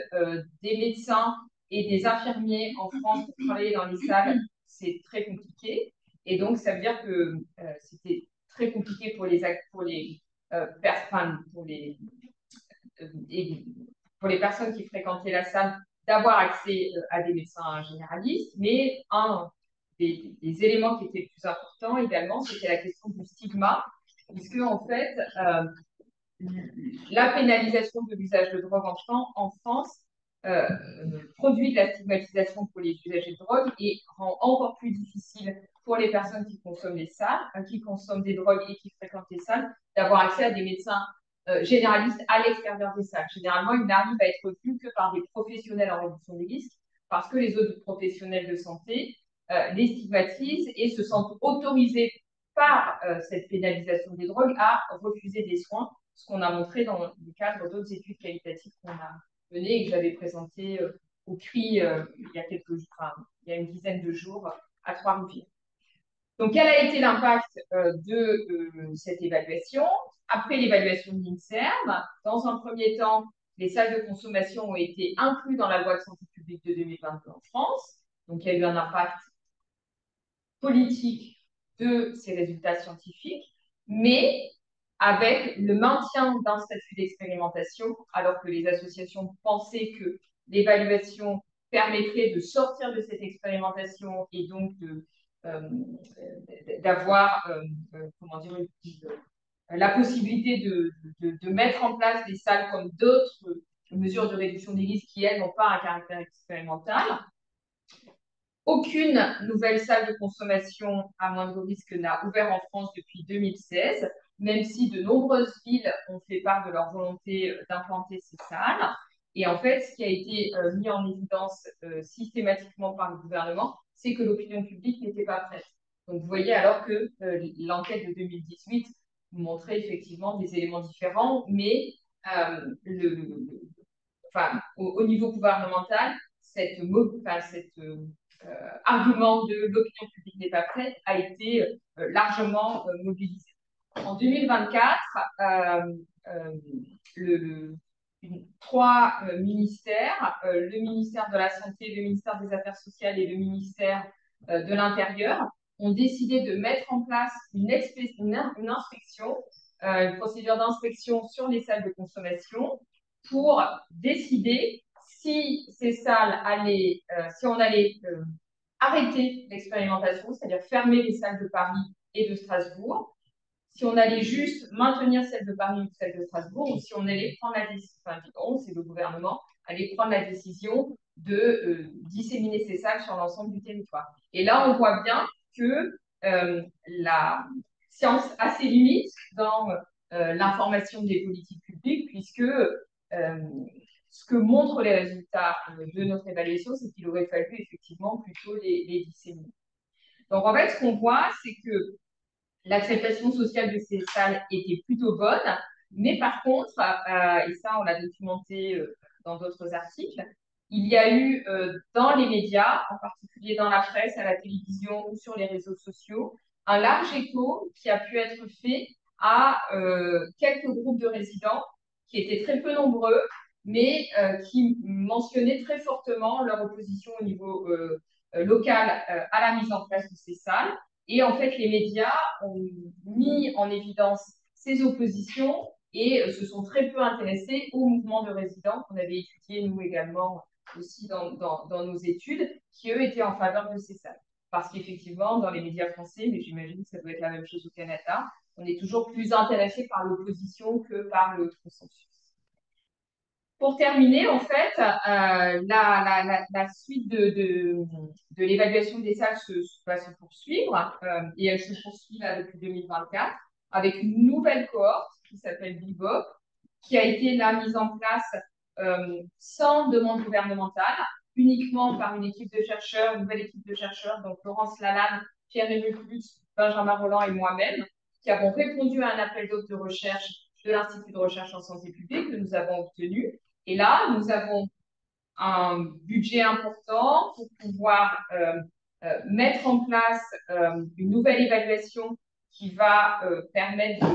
des médecins et des infirmiers en France pour travailler dans les salles, c'est très compliqué. Et donc, ça veut dire que c'était très compliqué pour les personnes qui fréquentaient la salle d'avoir accès à des médecins généralistes. Mais un des éléments qui étaient les plus importants également, c'était la question du stigma, puisque en fait, la pénalisation de l'usage de drogue en France produit de la stigmatisation pour les usagers de drogue et rend encore plus difficile pour les personnes qui consomment les salles, qui consomment des drogues et qui fréquentent les salles, d'avoir accès à des médecins généralistes à l'extérieur des salles. Généralement, ils n'arrivent à être vus que par des professionnels en réduction des risques parce que les autres professionnels de santé les stigmatisent et se sentent autorisés par cette pénalisation des drogues à refuser des soins, ce qu'on a montré dans le cadre d'autres études qualitatives qu'on a menées et que j'avais présentées au CRI il y a une dizaine de jours à Trois-Rivières. Donc, quel a été l'impact de cette évaluation? Après l'évaluation de l'INSERM, dans un premier temps, les salles de consommation ont été incluses dans la loi de santé publique de 2022 en France. Donc, il y a eu un impact politique de ces résultats scientifiques, mais avec le maintien d'un statut d'expérimentation, alors que les associations pensaient que l'évaluation permettrait de sortir de cette expérimentation et donc d'avoir comment dire, la possibilité de mettre en place des salles comme d'autres mesures de réduction des risques qui, elles, n'ont pas un caractère expérimental. Aucune nouvelle salle de consommation à moindre risque n'a ouvert en France depuis 2016, même si de nombreuses villes ont fait part de leur volonté d'implanter ces salles. Et en fait, ce qui a été mis en évidence systématiquement par le gouvernement, c'est que l'opinion publique n'était pas prête. Donc, vous voyez, alors que l'enquête de 2018 montrait effectivement des éléments différents, mais au niveau gouvernemental, cet argument de l'opinion publique n'est pas prête a été largement mobilisé. En 2024, trois ministères, le ministère de la Santé, le ministère des Affaires sociales et le ministère de l'Intérieur, ont décidé de mettre en place une inspection, une procédure d'inspection sur les salles de consommation pour décider si ces salles allaient, si on allait arrêter l'expérimentation, c'est-à-dire fermer les salles de Paris et de Strasbourg, si on allait juste maintenir celle de Paris ou celle de Strasbourg, ou si on allait prendre la décision, c'est le gouvernement, allait prendre la décision de disséminer ces salles sur l'ensemble du territoire. Et là, on voit bien que la science a ses limites dans l'information des politiques publiques, puisque ce que montrent les résultats de notre évaluation, c'est qu'il aurait fallu effectivement plutôt les disséminer. Donc en fait, ce qu'on voit, c'est que l'acceptation sociale de ces salles était plutôt bonne, mais par contre, et ça on l'a documenté dans d'autres articles, il y a eu dans les médias, en particulier dans la presse, à la télévision ou sur les réseaux sociaux, un large écho qui a pu être fait à quelques groupes de résidents qui étaient très peu nombreux, mais qui mentionnaient très fortement leur opposition au niveau local à la mise en place de ces salles. Et en fait, les médias ont mis en évidence ces oppositions et se sont très peu intéressés au mouvement de résidents qu'on avait étudié, nous également, aussi dans nos études, qui, eux, étaient en faveur de ces salles. Parce qu'effectivement, dans les médias français, mais j'imagine que ça doit être la même chose au Canada, on est toujours plus intéressé par l'opposition que par le consensus. Pour terminer, en fait, la suite de l'évaluation des salles va se poursuivre et elle se poursuit là depuis 2024 avec une nouvelle cohorte qui s'appelle BIBOP, qui a été là mise en place sans demande gouvernementale, uniquement par une équipe de chercheurs, une nouvelle équipe de chercheurs, donc Laurence Lalanne, Pierre-Emile Plutz, Benjamin Roland et moi-même, qui avons répondu à un appel d'offres de recherche de l'Institut de recherche en santé publique que nous avons obtenu. Et là, nous avons un budget important pour pouvoir mettre en place une nouvelle évaluation qui va permettre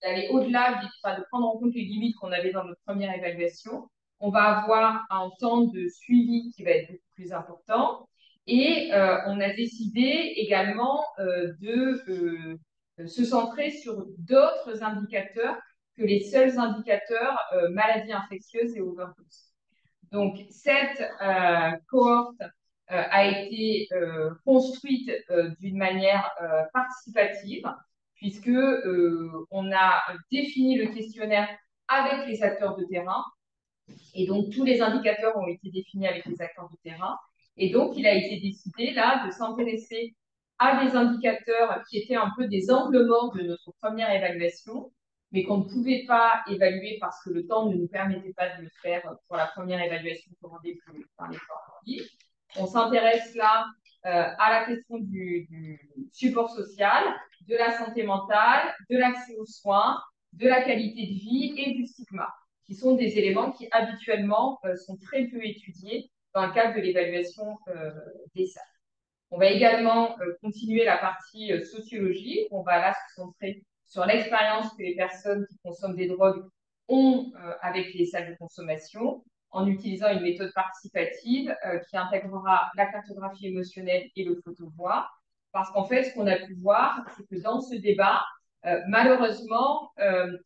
d'aller au-delà, de prendre en compte les limites qu'on avait dans notre première évaluation. On va avoir un temps de suivi qui va être beaucoup plus important. Et on a décidé également de se centrer sur d'autres indicateurs que les seuls indicateurs maladies infectieuses et overdose. Donc, cette cohorte a été construite d'une manière participative, puisque on a défini le questionnaire avec les acteurs de terrain, et donc tous les indicateurs ont été définis avec les acteurs de terrain, et donc il a été décidé là de s'intéresser à des indicateurs qui étaient un peu des angles morts de notre première évaluation, mais qu'on ne pouvait pas évaluer parce que le temps ne nous permettait pas de le faire pour la première évaluation commandée par l'effort. On s'intéresse là à la question du support social, de la santé mentale, de l'accès aux soins, de la qualité de vie et du stigma, qui sont des éléments qui habituellement sont très peu étudiés dans le cadre de l'évaluation des salles. On va également continuer la partie sociologie. On va là se centrer sur l'expérience que les personnes qui consomment des drogues ont avec les salles de consommation, en utilisant une méthode participative qui intégrera la cartographie émotionnelle et le photovoix. Parce qu'en fait, ce qu'on a pu voir, c'est que dans ce débat, malheureusement,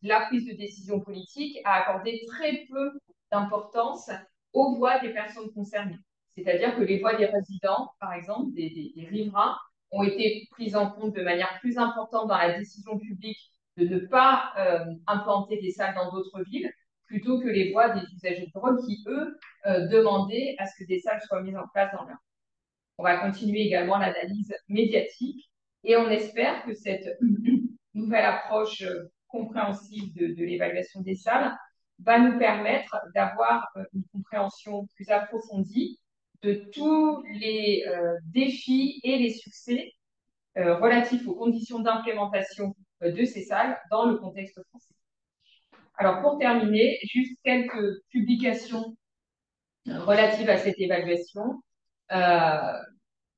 la prise de décision politique a accordé très peu d'importance aux voix des personnes concernées. C'est-à-dire que les voix des résidents, par exemple, des riverains, ont été prises en compte de manière plus importante dans la décision publique de ne pas implanter des salles dans d'autres villes, plutôt que les voix des usagers de drogue qui, eux, demandaient à ce que des salles soient mises en place dans leur. On va continuer également l'analyse médiatique et on espère que cette nouvelle approche compréhensive de l'évaluation des salles va nous permettre d'avoir une compréhension plus approfondie de tous les défis et les succès relatifs aux conditions d'implémentation de ces salles dans le contexte français. Alors, pour terminer, juste quelques publications relatives à cette évaluation.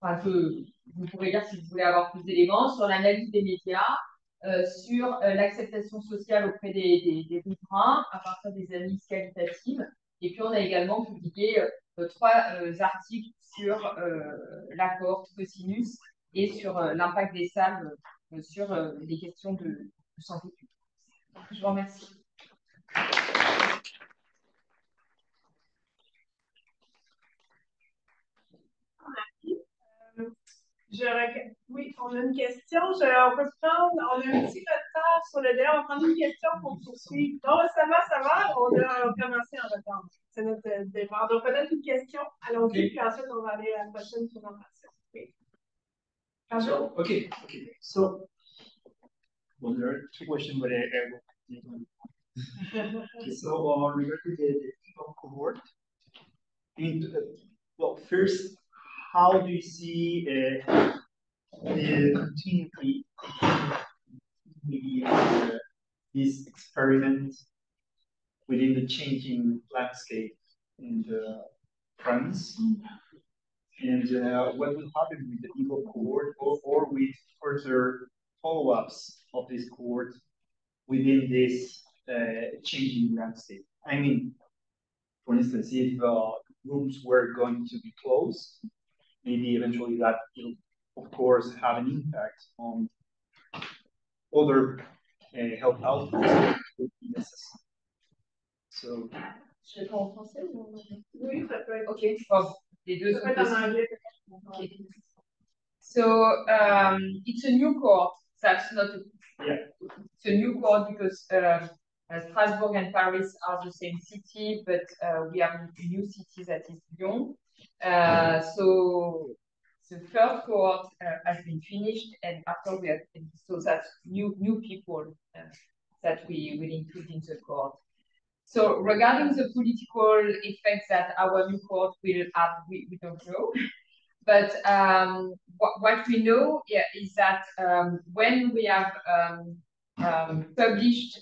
Vous pourrez lire si vous voulez avoir plus d'éléments sur l'analyse des médias, sur l'acceptation sociale auprès des riverains à partir des analyses qualitatives. Et puis, on a également publié 3 articles sur l'accord Cosinus et sur l'impact des salles sur les questions de santé publique. Je vous remercie. Oui, on a une question. On peut prendre, on a un petit retard sur le délai. On va prendre une question pour poursuivre. Non, ça va. On a commencé en retard. C'est notre départ. Donc, peut-être une question. Allons-y, puis ensuite, on va aller à la prochaine présentation. Oui. Okay. So, well, there are 2 questions, but I will okay, so regarding the people cohort, well, first, how do you see the continuity this experiment within the changing landscape in France? And what will happen with the EVO cohort or with further follow-ups of this cohort within this changing landscape? I mean, for instance, if rooms were going to be closed, maybe eventually that will, of course, have an impact on other health outcomes that would be necessary. So, je vais en français ou oui, ça peut être. OK. Bon, les deux Ça peut être en anglais. Okay. So it's a new cohort. That's not a, it's a new cohort because Strasbourg and Paris are the same city, but we have a new city that is Lyon. So the first cohort has been finished, and after we have, so that's new people that we will include in the cohort. So regarding the political effects that our new cohort will have, we don't know. But what we know is that when we have published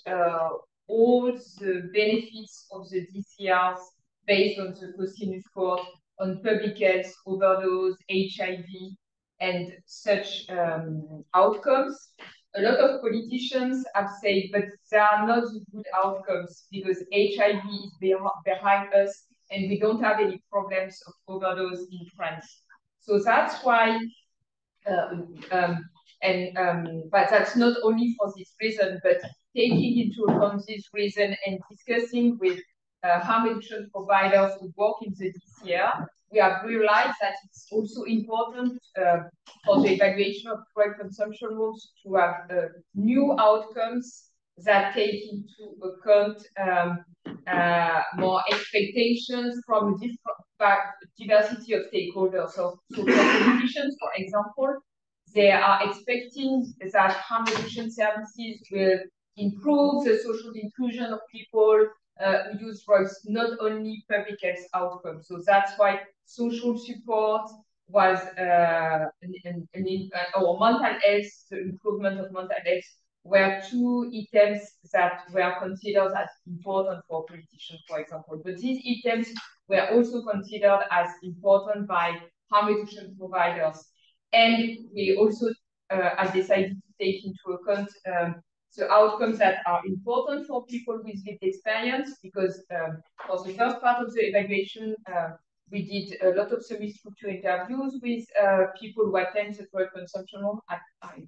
all the benefits of the DCRs based on the Cosinus cohort on public health, overdose, HIV, and such outcomes, a lot of politicians have said, but they are not the good outcomes because HIV is behind us and we don't have any problems of overdose in France. So that's why, but that's not only for this reason, but taking into account this reason and discussing with harm reduction providers who work in the DCR, we have realized that it's also important for the evaluation of drug consumption rules to have new outcomes that take into account more expectations from a diversity of stakeholders. So for politicians, for example, they are expecting that harm reduction services will improve the social inclusion of people who use drugs, not only public health outcomes. So that's why social support was, or mental health, the improvement of mental health, were 2 items that were considered as important for politicians, for example. But these items were also considered as important by harm reduction providers. And we also have decided to take into account the outcomes that are important for people with lived experience, because for the first part of the evaluation, we did a lot of semi-structured interviews with people who attend the drug consumption room. I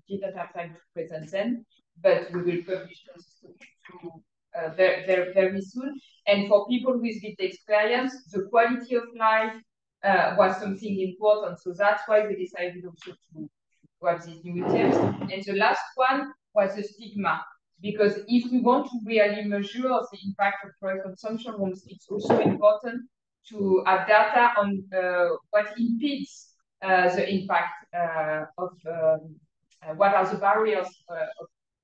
didn't have time to present them, but we will publish those very soon. And for people with lived experience, the quality of life was something important. So that's why we decided also to have these new items. And the last one was the stigma. because if we want to really measure the impact of product consumption rooms, it's also important to have data on what impedes the impact of what are the barriers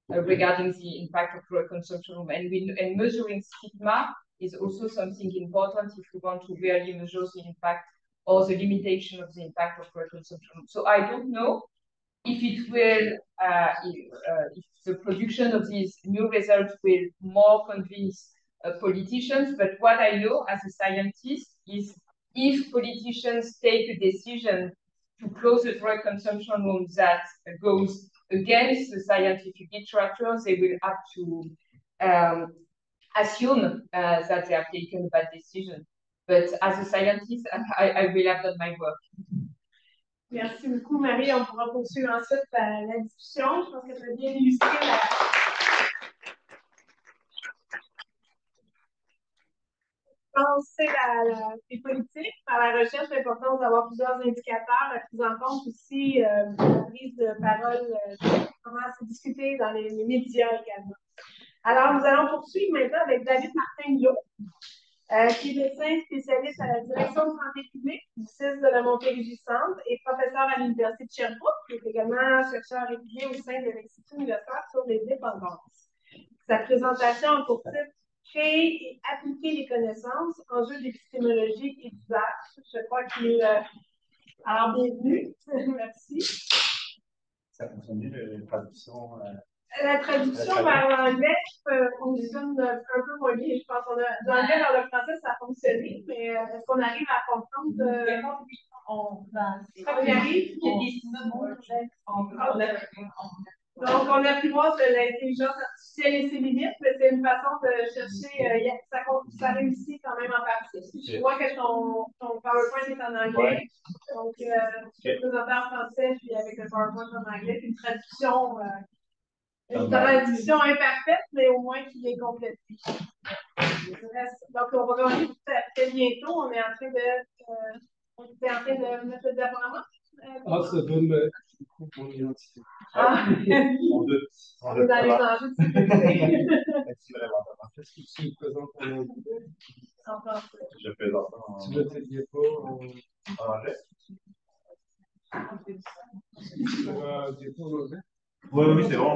regarding the impact of product consumption room. And measuring stigma is also something important if we want to really measure the impact or the limitation of the impact of product consumption room. So I don't know if it will, if the production of these new results will more convince politicians, but what I know as a scientist is if politicians take a decision to close the drug consumption room that goes against the scientific literature, they will have to assume that they have taken a bad decision. But as a scientist, I will have done my work. Merci beaucoup, Marie. On pourra poursuivre ensuite la discussion. Je pense que tu as bien illustré les politiques par la recherche, l'importance d'avoir plusieurs indicateurs, la prise en compte aussi la prise de parole, comment se discuter dans les médias également. Alors, nous allons poursuivre maintenant avec David Martin-Hulot, qui est médecin spécialiste à la direction de santé publique du CIS de la Montérégie-Centre et professeur à l'Université de Sherbrooke, qui est également chercheur régulier au sein de l'Institut universitaire sur les dépendances. Sa présentation a pour titre Créer et appliquer les connaissances, enjeux d'épistémologie et d'usage. Je crois qu'il alors, bienvenue. Merci. Ça fonctionne bien, la traduction. La traduction vers l'anglais fonctionne un peu moins bien. Je pense qu'on a de l'anglais vers le français, ça a fonctionné, mais est-ce qu'on arrive à comprendre? On y arrive. Donc, on a pu voir de l'intelligence artificielle et ses limites, mais c'est une façon de chercher. Ça réussit quand même en partie. Je vois que ton PowerPoint est en anglais. Ouais. Donc, je vais présenter en français, puis avec le PowerPoint en anglais, puis une traduction. Une traduction imparfaite, mais au moins qui est complétée. Donc, on va revenir très bientôt. On est en train de mettre le déploiement. Ça donne du coup mon identité. On est dans les enjeux de sécurité. Qu'est-ce que tu me présentes en anglais? En français. Je présente en Tu veux tes diapos en anglais? Diapos en anglais? Oui, c'est bon.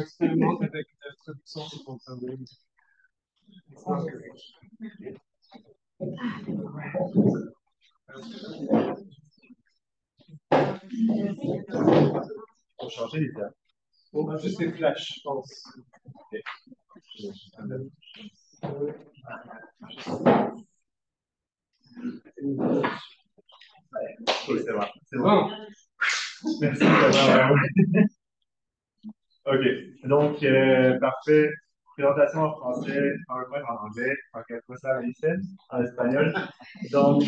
Expérimente avec la traduction de ton cerveau. Pour changer les termes. On va juste les flashs, je pense. Okay. Oui, c'est bon. C'est bon. Merci d'avoir. OK. Donc, parfait. Présentation en français, PowerPoint en anglais, en espagnol. Donc,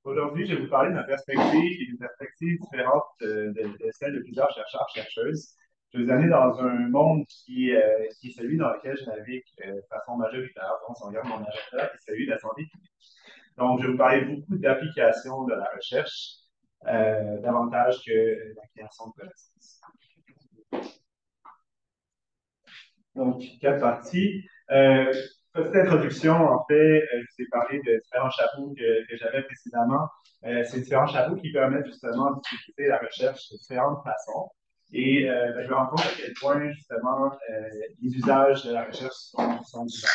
aujourd'hui, je vais vous parler de ma perspective et d'une perspective différente de celle de plusieurs chercheurs, chercheuses. Je vais vous amener dans un monde qui est celui dans lequel je navigue de façon majoritaire. Donc, si on regarde mon agenda, c'est celui de la santé publique. Donc, je vais vous parler beaucoup d'applications de la recherche, davantage que la création de connaissances. Donc, 4 parties. Petite introduction, en fait, je vous ai parlé de différents chapeaux que j'avais précédemment. Ces différents chapeaux qui permettent justement d'utiliser la recherche de différentes façons. Et je me rends compte à quel point, justement, les usages de la recherche sont divers.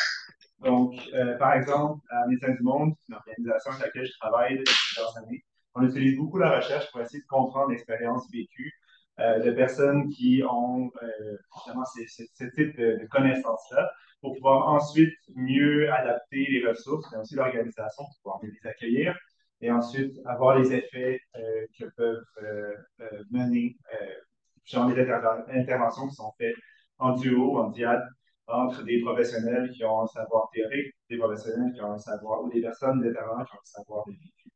Donc, par exemple, à Médecins du Monde, une organisation avec laquelle je travaille depuis plusieurs années, on utilise beaucoup la recherche pour essayer de comprendre l'expérience vécue de personnes qui ont justement ce type de connaissances-là pour pouvoir ensuite mieux adapter les ressources, mais aussi l'organisation pour pouvoir mieux les accueillir et ensuite avoir les effets que peuvent mener genre les interventions qui sont faites en duo, en diade, entre des professionnels qui ont un savoir théorique, des professionnels qui ont un savoir, ou des personnes, des intervenants qui ont un savoir de vécu.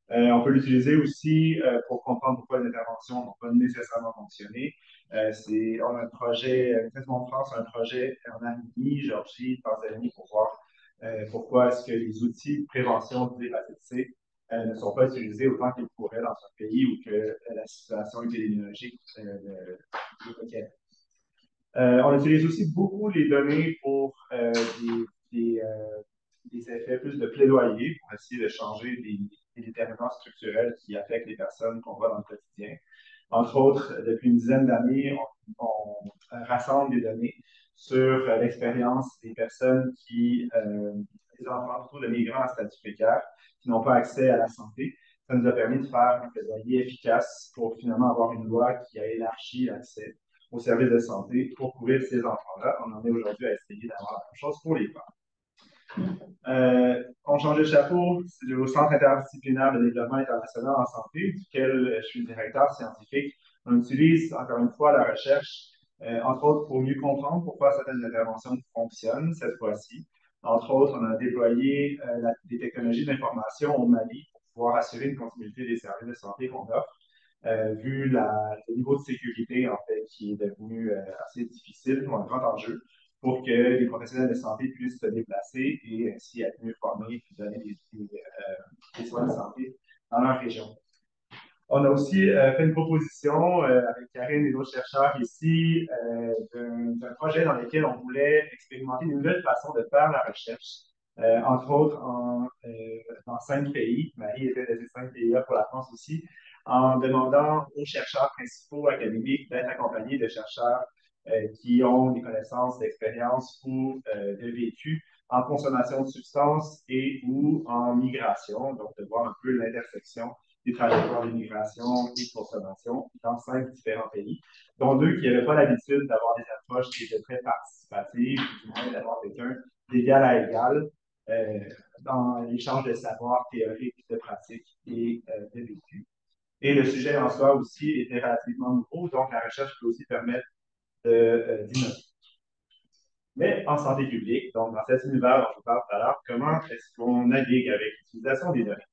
On peut l'utiliser aussi pour comprendre pourquoi les interventions n'ont pas nécessairement fonctionné. On a un projet, en France, un projet en Arménie, Géorgie, Tanzanie, pour voir pourquoi est-ce que les outils de prévention de l'hépatite C ne sont pas utilisés autant qu'ils pourraient dans un pays où que la situation épidémiologique le requiert. On utilise aussi beaucoup les données pour des effets plus de plaidoyer pour essayer de changer des déterminants structurels qui affectent les personnes qu'on voit dans le quotidien. Entre autres, depuis une dizaine d'années, on rassemble des données sur l'expérience des personnes des enfants, surtout de migrants à statut précaire, qui n'ont pas accès à la santé. Ça nous a permis de faire un plaidoyer efficace pour finalement avoir une loi qui a élargi l'accès aux services de santé pour couvrir ces enfants-là. On en est aujourd'hui à essayer d'avoir la même chose pour les femmes. On change de chapeau, c'est au Centre interdisciplinaire de développement international en santé, duquel je suis directeur scientifique. On utilise encore une fois la recherche, entre autres pour mieux comprendre pourquoi certaines interventions fonctionnent cette fois-ci. Entre autres, on a déployé des technologies d'information au Mali pour pouvoir assurer une continuité des services de santé qu'on offre. Vu le niveau de sécurité, en fait, qui est devenu assez difficile, ou un grand enjeu, pour que les professionnels de santé puissent se déplacer et ainsi être mieux formés et donner des soins de santé dans leur région. On a aussi fait une proposition avec Karine et d'autres chercheurs ici d'un projet dans lequel on voulait expérimenter une nouvelle façon de faire la recherche, entre autres dans 5 pays. Marie était de ces 5 pays-là pour la France aussi, en demandant aux chercheurs principaux académiques d'être accompagnés de chercheurs qui ont des connaissances, d'expérience ou de vécu en consommation de substances et ou en migration, donc de voir un peu l'intersection des trajectoires d'immigration et de consommation dans 5 différents pays, dont 2 qui n'avaient pas l'habitude d'avoir des approches qui étaient très participatives, ou du moins d'avoir quelqu'un d'égal à égal dans l'échange de savoir théorique, de pratique et de vécu. Et le sujet en soi aussi était relativement nouveau, donc la recherche peut aussi permettre d'innover. Mais en santé publique, donc dans cet univers dont je vous parle tout à l'heure, comment est-ce qu'on navigue avec l'utilisation des données?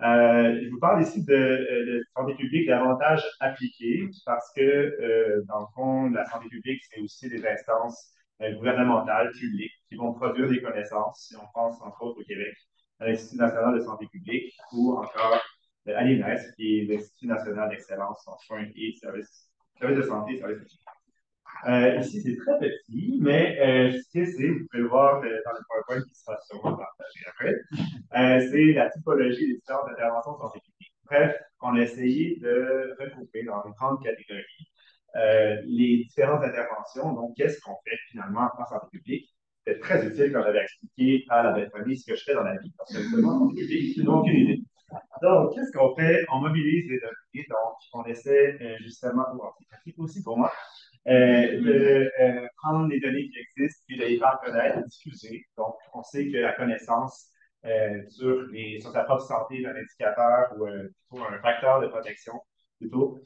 Je vous parle ici de santé publique davantage appliquée parce que, dans le fond, la santé publique, c'est aussi des instances gouvernementales, publiques, qui vont produire des connaissances. Si on pense, entre autres, au Québec, à l'Institut national de santé publique ou encore à l'INES, qui est l'Institut national d'excellence en soins et services de santé et services de santé. Ici, c'est très petit, mais ce que c'est, vous pouvez le voir dans le PowerPoint qui sera sûrement partagé après, c'est la typologie des différentes interventions de santé publique. Bref, on a essayé de regrouper dans une grande catégorie les différentes interventions. Donc, qu'est-ce qu'on fait finalement en santé publique? C'était très utile quand j'avais expliqué à la belle famille ce que je fais dans la vie, parce que justement, en santé publique, ils n'ont aucune idée. Donc, qu'est-ce qu'on fait? On mobilise les données, donc on essaie justement, c'est pratique aussi pour moi, de prendre les données qui existent et de les faire connaître et diffuser. Donc, on sait que la connaissance sur sa propre santé est un indicateur ou plutôt un facteur de protection, plutôt,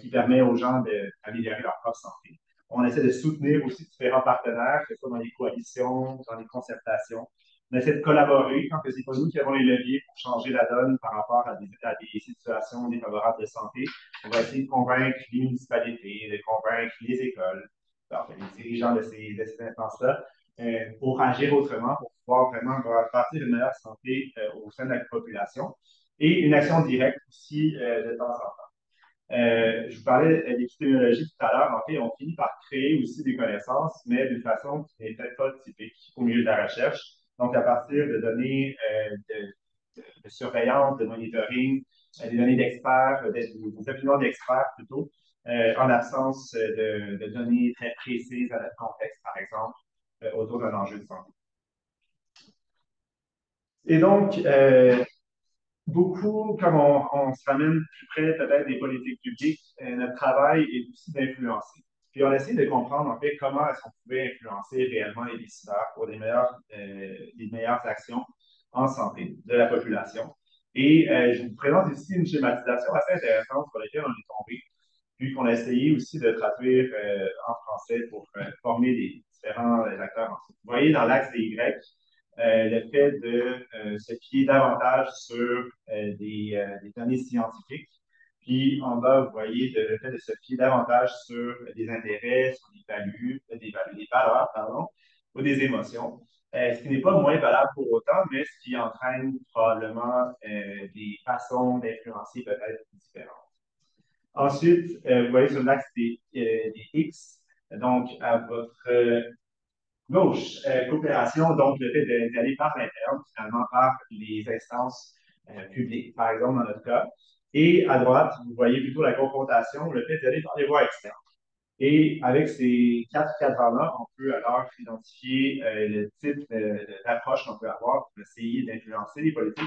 qui permet aux gens d'améliorer leur propre santé. On essaie de soutenir aussi différents partenaires, que ce soit dans les coalitions, dans les concertations. On essaie de collaborer quand c'est pas nous qui avons les leviers pour changer la donne par rapport à des situations défavorables de santé. On va essayer de convaincre les municipalités, de convaincre les écoles, enfin, les dirigeants de ces instances-là, pour agir autrement, pour pouvoir vraiment bâtir une meilleure santé au sein de la population et une action directe aussi de temps en temps. Je vous parlais d'épistémologie tout à l'heure. En fait, on finit par créer aussi des connaissances, mais d'une façon qui n'est peut-être pas typique au milieu de la recherche. Donc, à partir de données de surveillance, de monitoring, des données d'experts, des opinions d'experts plutôt, en absence de données très précises à notre contexte, par exemple, autour d'un enjeu de santé. Et donc, beaucoup, comme on se ramène plus près peut-être des politiques publiques, notre travail est aussi d'influencer. Puis on essaie de comprendre en fait comment est-ce qu'on pouvait influencer réellement les décideurs pour les meilleures actions en santé de la population. Et je vous présente ici une schématisation assez intéressante sur laquelle on est tombé, puis qu'on a essayé aussi de traduire en français pour former les différents acteurs. Vous voyez dans l'axe des Y, le fait de se fier davantage sur des données scientifiques. Puis en bas, vous voyez le fait de se fier davantage sur des intérêts, sur des valeurs, pardon, ou des émotions. Ce qui n'est pas moins valable pour autant, mais ce qui entraîne probablement des façons d'influencer peut-être différentes. Ensuite, vous voyez sur l'axe des X, donc à votre gauche, coopération, donc le fait d'aller par l'interne, finalement par les instances publiques, par exemple dans notre cas. Et à droite, vous voyez plutôt la confrontation, le fait d'aller dans les voies externes. Et avec ces quatre cadrans-là, on peut alors identifier le type d'approche qu'on peut avoir pour essayer d'influencer les politiques.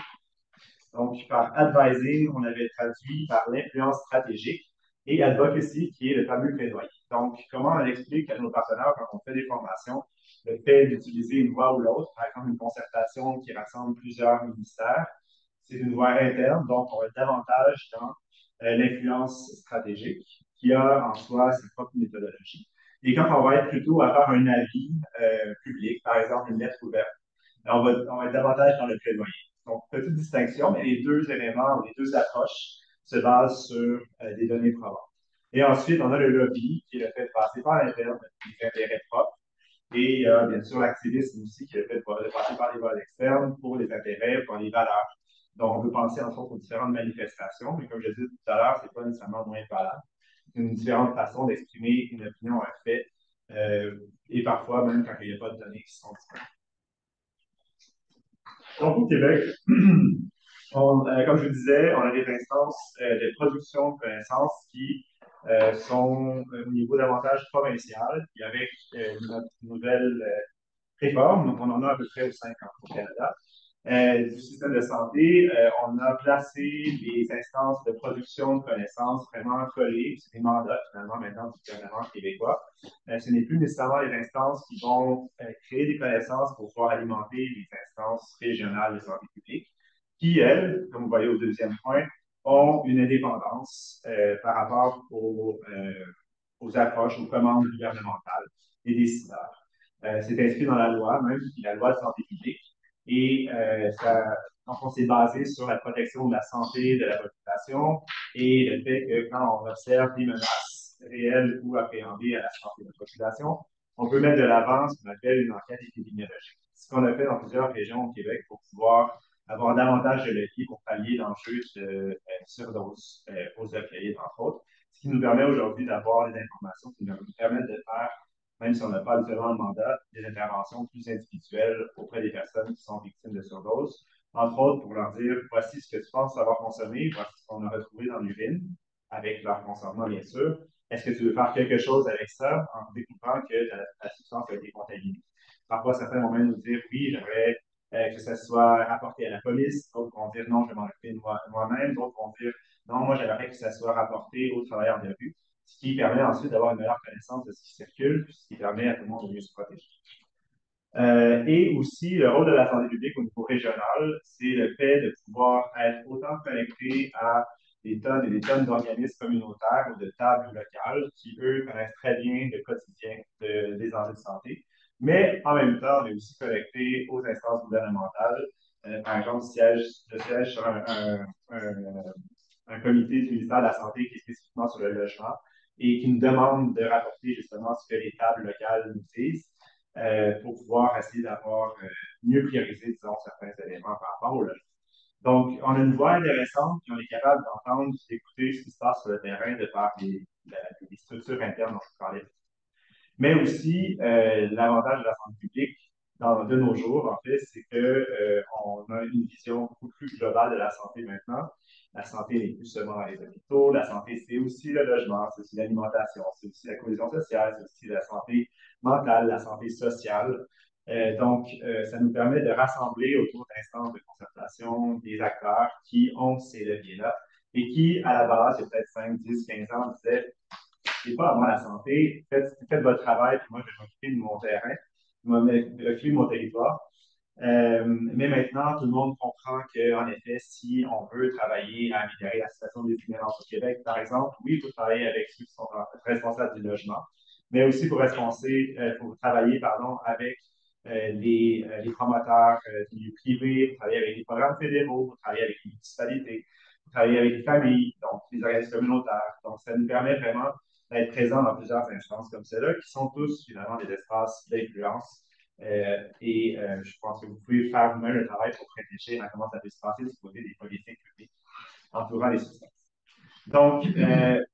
Donc, par advising, on avait traduit par l'influence stratégique et advocacy, qui est le fameux plaidoyer. Donc, comment on explique à nos partenaires quand on fait des formations le fait d'utiliser une voie ou l'autre, par exemple une concertation qui rassemble plusieurs ministères, c'est une voie interne, donc on va être davantage dans l'influence stratégique qui a en soi ses propres méthodologies. Et quand on va être plutôt à faire un avis public, par exemple une lettre ouverte, on va être davantage dans le plaidoyer. Donc, petite distinction, mais les deux éléments ou les deux approches se basent sur des données probantes. Et ensuite, on a le lobby, qui est le fait de passer par l'interne, des intérêts propres. Et il y a bien sûr l'activisme aussi, qui est le fait de passer par les voies externes pour les intérêts, pour les valeurs. Donc, on peut penser entre autres aux différentes manifestations, mais comme je disais tout à l'heure, ce n'est pas nécessairement moins valable. C'est une différente façon d'exprimer une opinion, un fait, et parfois même quand il n'y a pas de données qui sont disponibles. Donc, au Québec, comme je vous disais, on a des instances de production de connaissances qui sont au niveau davantage provincial. Puis avec notre nouvelle réforme, on en a à peu près aux 5 ans au Canada, du système de santé, on a placé les instances de production de connaissances vraiment collées. C'est des mandats finalement maintenant du gouvernement québécois. Ce n'est plus nécessairement les instances qui vont créer des connaissances pour pouvoir alimenter les instances régionales de santé publique, qui, elles, comme vous voyez au deuxième point, ont une indépendance par rapport aux approches, aux commandes gouvernementales des décideurs. C'est inscrit dans la loi, même la loi de santé publique. Et donc, on s'est basé sur la protection de la santé de la population et le fait que quand on observe des menaces réelles ou appréhendées à la santé de la population, on peut mettre de l'avant ce qu'on appelle une enquête épidémiologique. Ce qu'on a fait dans plusieurs régions au Québec pour pouvoir avoir davantage de leviers pour pallier l'enjeu de surdose aux opioïdes, entre autres, ce qui nous permet aujourd'hui d'avoir des informations qui nous permettent de faire, même si on n'a pas actuellement le mandat, des interventions plus individuelles auprès des personnes qui sont victimes de surdose. Entre autres, pour leur dire, voici ce que tu penses avoir consommé, voici ce qu'on a retrouvé dans l'urine, avec leur consentement, bien sûr. Est-ce que tu veux faire quelque chose avec ça en découvrant que la substance a été contaminée? Parfois, certains vont même nous dire, oui, j'aimerais que ça soit rapporté à la police. D'autres vont dire, non, je vais m'en occuper moi-même. D'autres vont dire, non, moi, j'aimerais que ça soit rapporté aux travailleurs de rue, ce qui permet ensuite d'avoir une meilleure connaissance de ce qui circule, ce qui permet à tout le monde de mieux se protéger. Et aussi, le rôle de la santé publique au niveau régional, c'est le fait de pouvoir être autant connecté à des tonnes et des tonnes d'organismes communautaires ou de tables locales qui, eux, connaissent très bien le quotidien des enjeux de santé. Mais en même temps, on est aussi connecté aux instances gouvernementales. Par exemple, je siège sur un comité du ministère de la Santé qui est spécifiquement sur le logement et qui nous demande de rapporter justement ce que les tables locales nous disent pour pouvoir essayer d'avoir mieux priorisé, disons, certains éléments par rapport au logement. Donc, on a une voix intéressante, puis on est capable d'entendre, d'écouter ce qui se passe sur le terrain de par les structures internes dont je vous parlais. Mais aussi, l'avantage de la santé publique de nos jours, en fait, c'est que on a une vision beaucoup plus globale de la santé maintenant. La santé n'est plus seulement dans les hôpitaux. La santé, c'est aussi le logement, c'est aussi l'alimentation, c'est aussi la cohésion sociale, c'est aussi la santé mentale, la santé sociale. Donc, ça nous permet de rassembler autour d'instances de concertation des acteurs qui ont ces leviers-là et qui, à la base, il y a peut-être 5, 10, 15 ans, disaient c'est pas à moi la santé, faites votre travail, puis moi, je vais m'occuper de mon terrain, je vais m'occuper de mon territoire. Mais maintenant, tout le monde comprend qu'en effet, si on veut travailler à améliorer la situation des itinérants au Québec, par exemple, oui, il faut travailler avec ceux qui sont responsables du logement, mais aussi pour travailler pardon, avec les promoteurs du milieu privé, pour travailler avec les programmes fédéraux, pour travailler avec les municipalités, pour travailler avec les familles, donc les organismes communautaires. Donc, ça nous permet vraiment d'être présents dans plusieurs instances comme celle-là, qui sont tous finalement des espaces d'influence. Je pense que vous pouvez faire vous-même le travail pour réfléchir à comment ça peut se passer du côté des politiques publiques entourant les substances. Donc,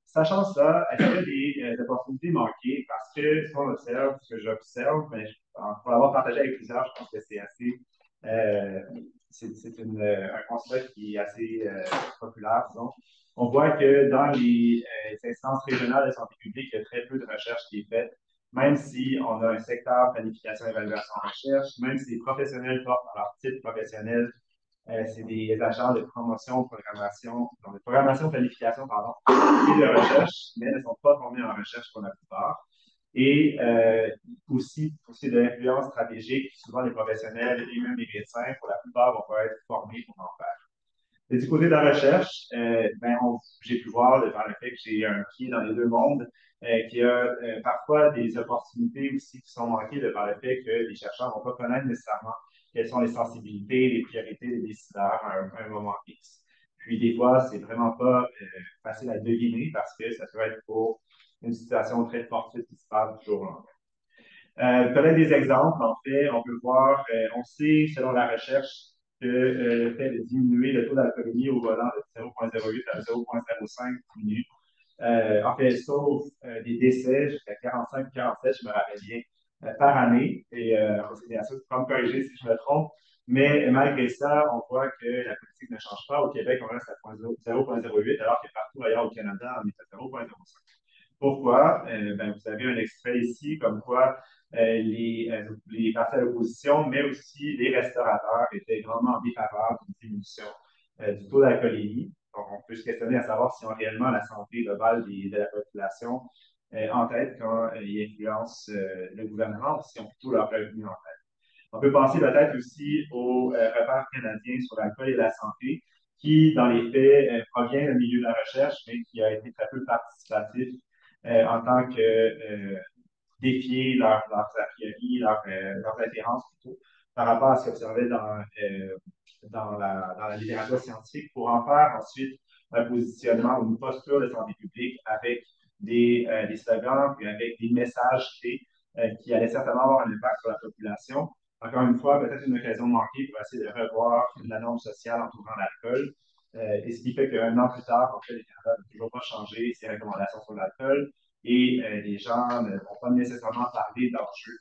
sachant ça, est-ce qu'il y a des opportunités manquées? Parce que ce qu'on observe, ce que j'observe, mais pour l'avoir partagé avec plusieurs, je pense que c'est assez. C'est un constat qui est assez populaire, disons. On voit que dans les instances régionales de santé publique, il y a très peu de recherche qui est faite, même si on a un secteur planification, évaluation, recherche, même si les professionnels portent leur titre professionnel c'est des agents de promotion, programmation, donc de programmation, planification, pardon, et de recherche, mais ne sont pas formés en recherche pour la plupart. Et aussi, pour ce qui est de l'influence stratégique, souvent les professionnels et même les médecins, pour la plupart, vont pas être formés pour en faire. Et du côté de la recherche, j'ai pu voir, de par le fait que j'ai un pied dans les deux mondes, qu'il y a parfois des opportunités aussi qui sont manquées de par le fait que les chercheurs ne vont pas connaître nécessairement quelles sont les sensibilités, les priorités des décideurs à un moment X. Puis des fois, c'est vraiment pas facile à deviner parce que ça peut être pour une situation très fortuite qui se passe du jour au lendemain. Peut-être des exemples, en fait, on peut voir, on sait, selon la recherche, que le fait de diminuer le taux d'alcoolémie au volant de 0,08 à 0,05 diminue. En fait, sauf des décès jusqu'à 45-47, je me rappelle bien, par année. Et c'est bien sûr, tu peux me corriger si je me trompe. Mais malgré ça, on voit que la politique ne change pas. Au Québec, on reste à 0,08, alors que partout ailleurs au Canada, on est à 0,05. Pourquoi? Vous avez un extrait ici, comme quoi les partis à l'opposition, mais aussi les restaurateurs étaient grandement en défaveur d'une diminution du taux d'alcoolémie. Donc, on peut se questionner à savoir si ont réellement la santé globale de la population en tête quand ils influencent le gouvernement ou si ont plutôt leur revenu en tête. On peut penser peut-être aussi au repère canadien sur l'alcool et la santé, qui, dans les faits, provient du milieu de la recherche, mais qui a été très peu participatif en tant que défier leurs a priori, leurs références plutôt, par rapport à ce qu'ils observaient dans la littérature scientifique, pour en faire ensuite un positionnement ou une posture de santé publique avec des slogans, puis avec des messages clés qui allaient certainement avoir un impact sur la population. Encore une fois, peut-être une occasion manquée pour essayer de revoir la norme sociale entourant l'alcool. Et ce qui fait qu'un an plus tard, en fait, le Canada n'a toujours pas changé ses recommandations sur l'alcool et les gens ne vont pas nécessairement parler d'enjeux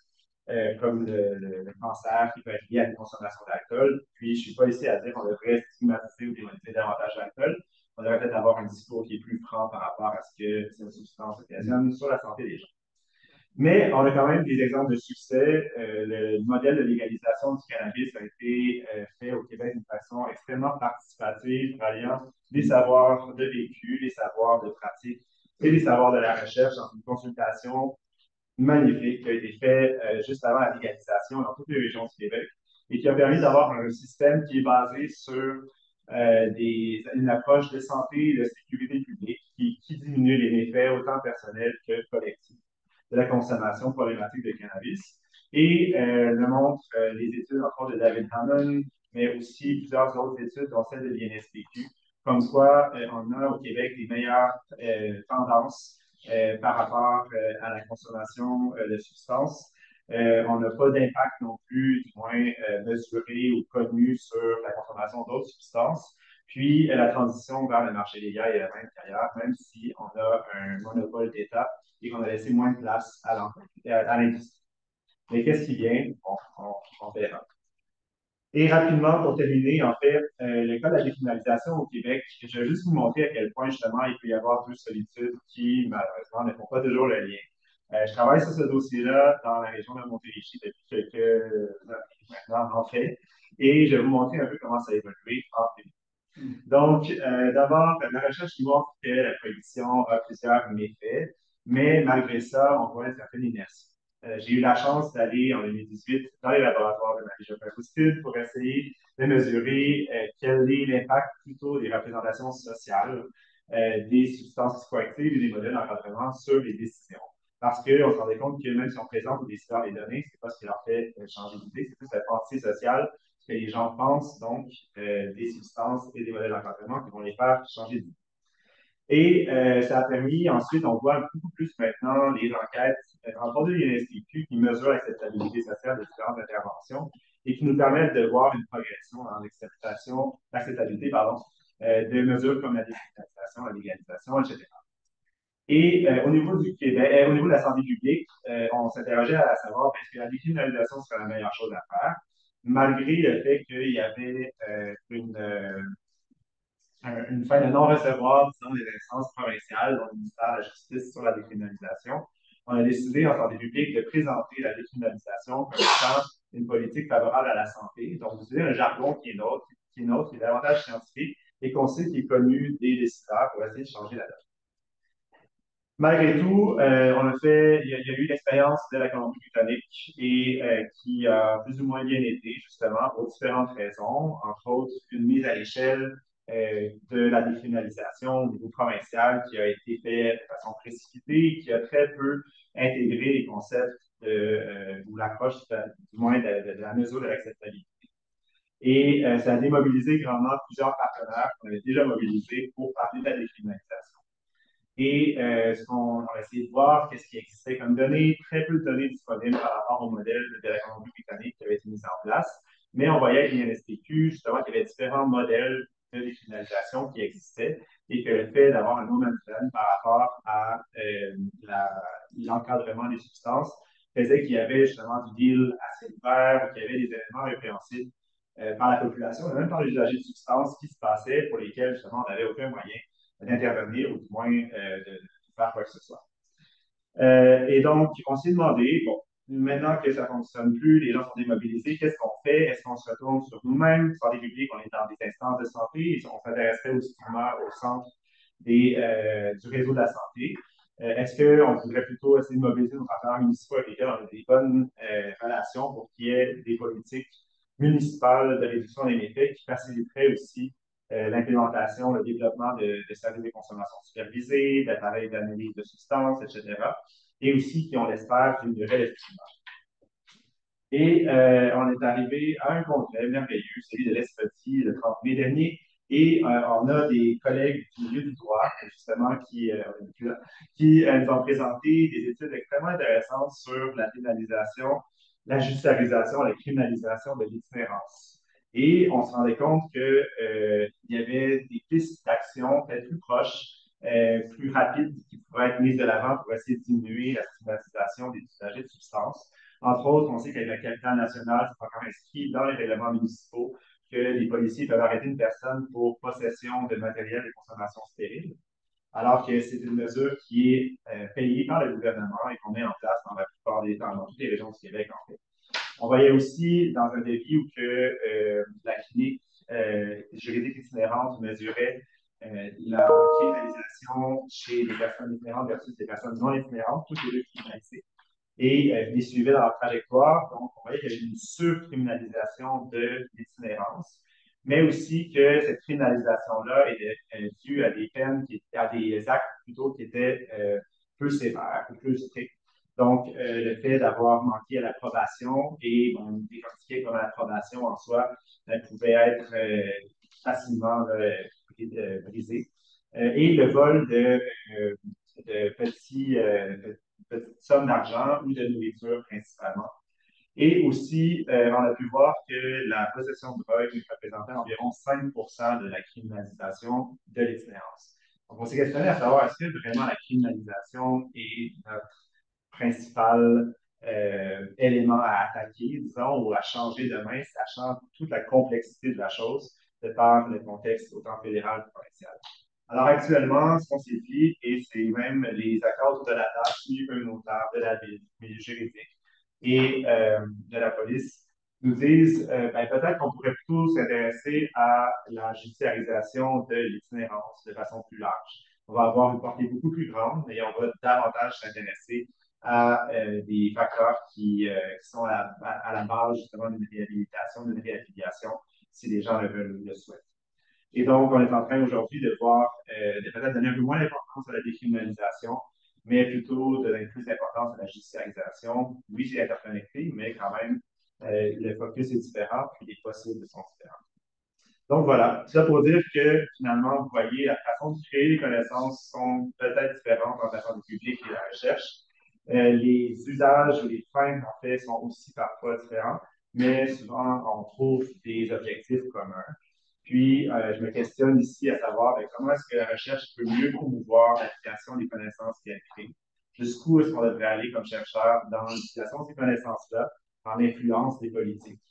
comme le cancer qui peut être lié à une consommation d'alcool. Puis, je ne suis pas ici à dire qu'on devrait stigmatiser ou démoniser davantage l'alcool. On devrait peut-être avoir un discours qui est plus franc par rapport à ce que cette substance occasionne sur la santé des gens. Mais on a quand même des exemples de succès. Le modèle de légalisation du cannabis a été fait au Québec d'une façon extrêmement participative, alliant les savoirs de vécu, les savoirs de pratique et les savoirs de la recherche dans une consultation magnifique qui a été faite juste avant la légalisation dans toutes les régions du Québec et qui a permis d'avoir un système qui est basé sur une approche de santé et de sécurité publique qui diminue les méfaits autant personnels que collectifs de la consommation problématique de cannabis. Et le montrent les études, entre autres, de David Hammond, mais aussi plusieurs autres études, dont celle de l'INSPQ, comme quoi on a au Québec les meilleures tendances par rapport à la consommation de substances. On n'a pas d'impact non plus, du moins mesuré ou connu sur la consommation d'autres substances. Puis la transition vers le marché légal est la même qu'ailleurs, même si on a un monopole d'État et qu'on a laissé moins de place à l'industrie. Mais qu'est-ce qui vient? On verra. Et rapidement, pour terminer, en fait, le cas de la décriminalisation au Québec, je vais juste vous montrer à quel point, justement, il peut y avoir deux solitudes qui, malheureusement, ne font pas toujours le lien. Je travaille sur ce dossier-là dans la région de Montérégie depuis quelques années maintenant, en fait, et je vais vous montrer un peu comment ça a évolué en Québec. Donc, d'abord, la recherche qui montre que la prohibition a plusieurs méfaits, mais malgré ça, on voit une certaine inertie. J'ai eu la chance d'aller en 2018 dans les laboratoires de Marie-Geoffrey Roustil pour essayer de mesurer quel est l'impact plutôt des représentations sociales des substances psychoactives et des modèles d'encadrement sur les décisions. Parce qu'on se rendait compte que même si on présente aux décideurs les données, c'est pas ce qui leur fait changer d'idée, c'est plus la pensée sociale que les gens pensent, donc des substances et des modèles d'encadrement qui vont les faire changer d'idée. Et ça a permis, ensuite, on voit beaucoup plus maintenant les enquêtes, entre autres l'INSTQ, qui mesurent l'acceptabilité sociale de différentes interventions et qui nous permettent de voir une progression dans l'acceptabilité, de mesures comme la décriminalisation, la légalisation, etc. Et au niveau du Québec, au niveau de la santé publique, on s'interrogeait à savoir est-ce que la décriminalisation serait la meilleure chose à faire, malgré le fait qu'il y avait une fin de non-recevoir, disons, des instances provinciales, dont le ministère de la Justice sur la décriminalisation. On a décidé en santé publique de présenter la décriminalisation comme étant une politique favorable à la santé. Donc, vous avez un jargon qui est nôtre, qui est davantage scientifique et qu'on sait qui est connu des décideurs pour essayer de changer la donne. Malgré tout, il y a eu l'expérience de la Colombie-Britannique et qui a plus ou moins bien été, justement, pour différentes raisons, entre autres une mise à l'échelle de la décriminalisation au niveau provincial qui a été fait de façon précipitée, qui a très peu intégré les concepts ou l'approche, du moins, de la mesure de l'acceptabilité. Et ça a démobilisé grandement plusieurs partenaires qu'on avait déjà mobilisés pour parler de la décriminalisation. Et ce qu'on a essayé de voir, qu'est-ce qui existait comme données, très peu de données disponibles par rapport au modèle de la Colombie-Britannique qui avait été mis en place. Mais on voyait avec l'INSTQ, justement, qu'il y avait différents modèles de décriminalisation qui existaient et que le fait d'avoir un momentum par rapport à l'encadrement des substances faisait qu'il y avait justement du deal assez ouvert, qu'il y avait des éléments répréhensibles par la population et même par les usagers de substances qui se passaient pour lesquels, justement, on n'avait aucun moyen d'intervenir ou du moins de faire quoi que ce soit. Et donc, on s'est demandé, bon, maintenant que ça ne fonctionne plus, les gens sont démobilisés, qu'est-ce qu'on fait? Est-ce qu'on se retourne sur nous-mêmes? Santé publique, on est dans des instances de santé, et on s'intéresserait aussi au centre du réseau de la santé. Est-ce qu'on voudrait plutôt essayer de mobiliser nos partenaires municipaux avec lesquels on a des bonnes relations pour qu'il y ait des politiques municipales de réduction des méfaits qui faciliteraient aussi l'implémentation, le développement de services de consommation supervisée, d'appareils d'analyse de substances, etc. Et aussi qui, on l'espère, diminuerait l'effectivement. Et on est arrivé à un congrès merveilleux, celui de l'ESPOTI le 30 mai dernier, et on a des collègues du milieu du droit, justement, qui nous ont présenté des études extrêmement intéressantes sur la pénalisation, la judiciarisation, la criminalisation de l'itinérance. Et on se rendait compte qu'il y avait des pistes d'action peut-être plus proches, plus rapides, qui pourraient être mises de l'avant pour essayer de diminuer la stigmatisation des usagers de substances. Entre autres, on sait qu'avec la capitale nationale, c'est encore inscrit dans les règlements municipaux que les policiers peuvent arrêter une personne pour possession de matériel de consommation stérile, alors que c'est une mesure qui est payée par le gouvernement et qu'on met en place dans la plupart dans toutes les régions du Québec, en fait. On voyait aussi dans un devis où la clinique juridique itinérante mesurait la criminalisation chez les personnes itinérantes versus les personnes non itinérantes, toutes les deux criminalisées, et les suivait dans leur trajectoire. Donc, on voyait qu'il y avait une surcriminalisation de l'itinérance, mais aussi que cette criminalisation-là est due à des peines, à des actes plutôt qui étaient peu sévères, peu stricts. Donc, le fait d'avoir manqué à l'approbation et décortiqué comme l'approbation en soi pouvait être facilement brisé. Et le vol de petites sommes d'argent ou de nourriture principalement Et aussi, on a pu voir que la possession de drogue représentait environ 5% de la criminalisation de l'itinérance. Donc, on s'est questionné à savoir, est-ce que vraiment la criminalisation est notre principal élément à attaquer, disons, ou à changer demain, sachant toute la complexité de la chose, de par le contexte autant fédéral que provincial. Alors actuellement, ce qu'on s'est dit, et c'est même les accords de la tâche du communautaire, de la ville, du milieu juridique et de la police, nous disent ben, peut-être qu'on pourrait plutôt s'intéresser à la judiciarisation de l'itinérance de façon plus large. On va avoir une portée beaucoup plus grande et on va davantage s'intéresser à des facteurs qui sont à la base justement d'une réhabilitation, d'une réaffiliation, si les gens le souhaitent. Et donc, on est en train aujourd'hui de voir, de peut-être donner un peu moins d'importance à la décriminalisation, mais plutôt de donner plus d'importance à la judiciarisation. Oui, c'est interconnecté, mais quand même, le focus est différent, puis les possibles sont différents. Donc voilà, ça pour dire que finalement, vous voyez, la façon de créer les connaissances sont peut-être différentes entre la santé publique et la recherche. Les usages ou les fins, en fait, sont aussi parfois différents, mais souvent, on trouve des objectifs communs. Puis, je me questionne ici à savoir bien, comment est-ce que la recherche peut mieux promouvoir l'application des connaissances qu'elle crée. Jusqu'où est-ce qu'on devrait aller comme chercheur dans l'utilisation de ces connaissances-là en influence des politiques.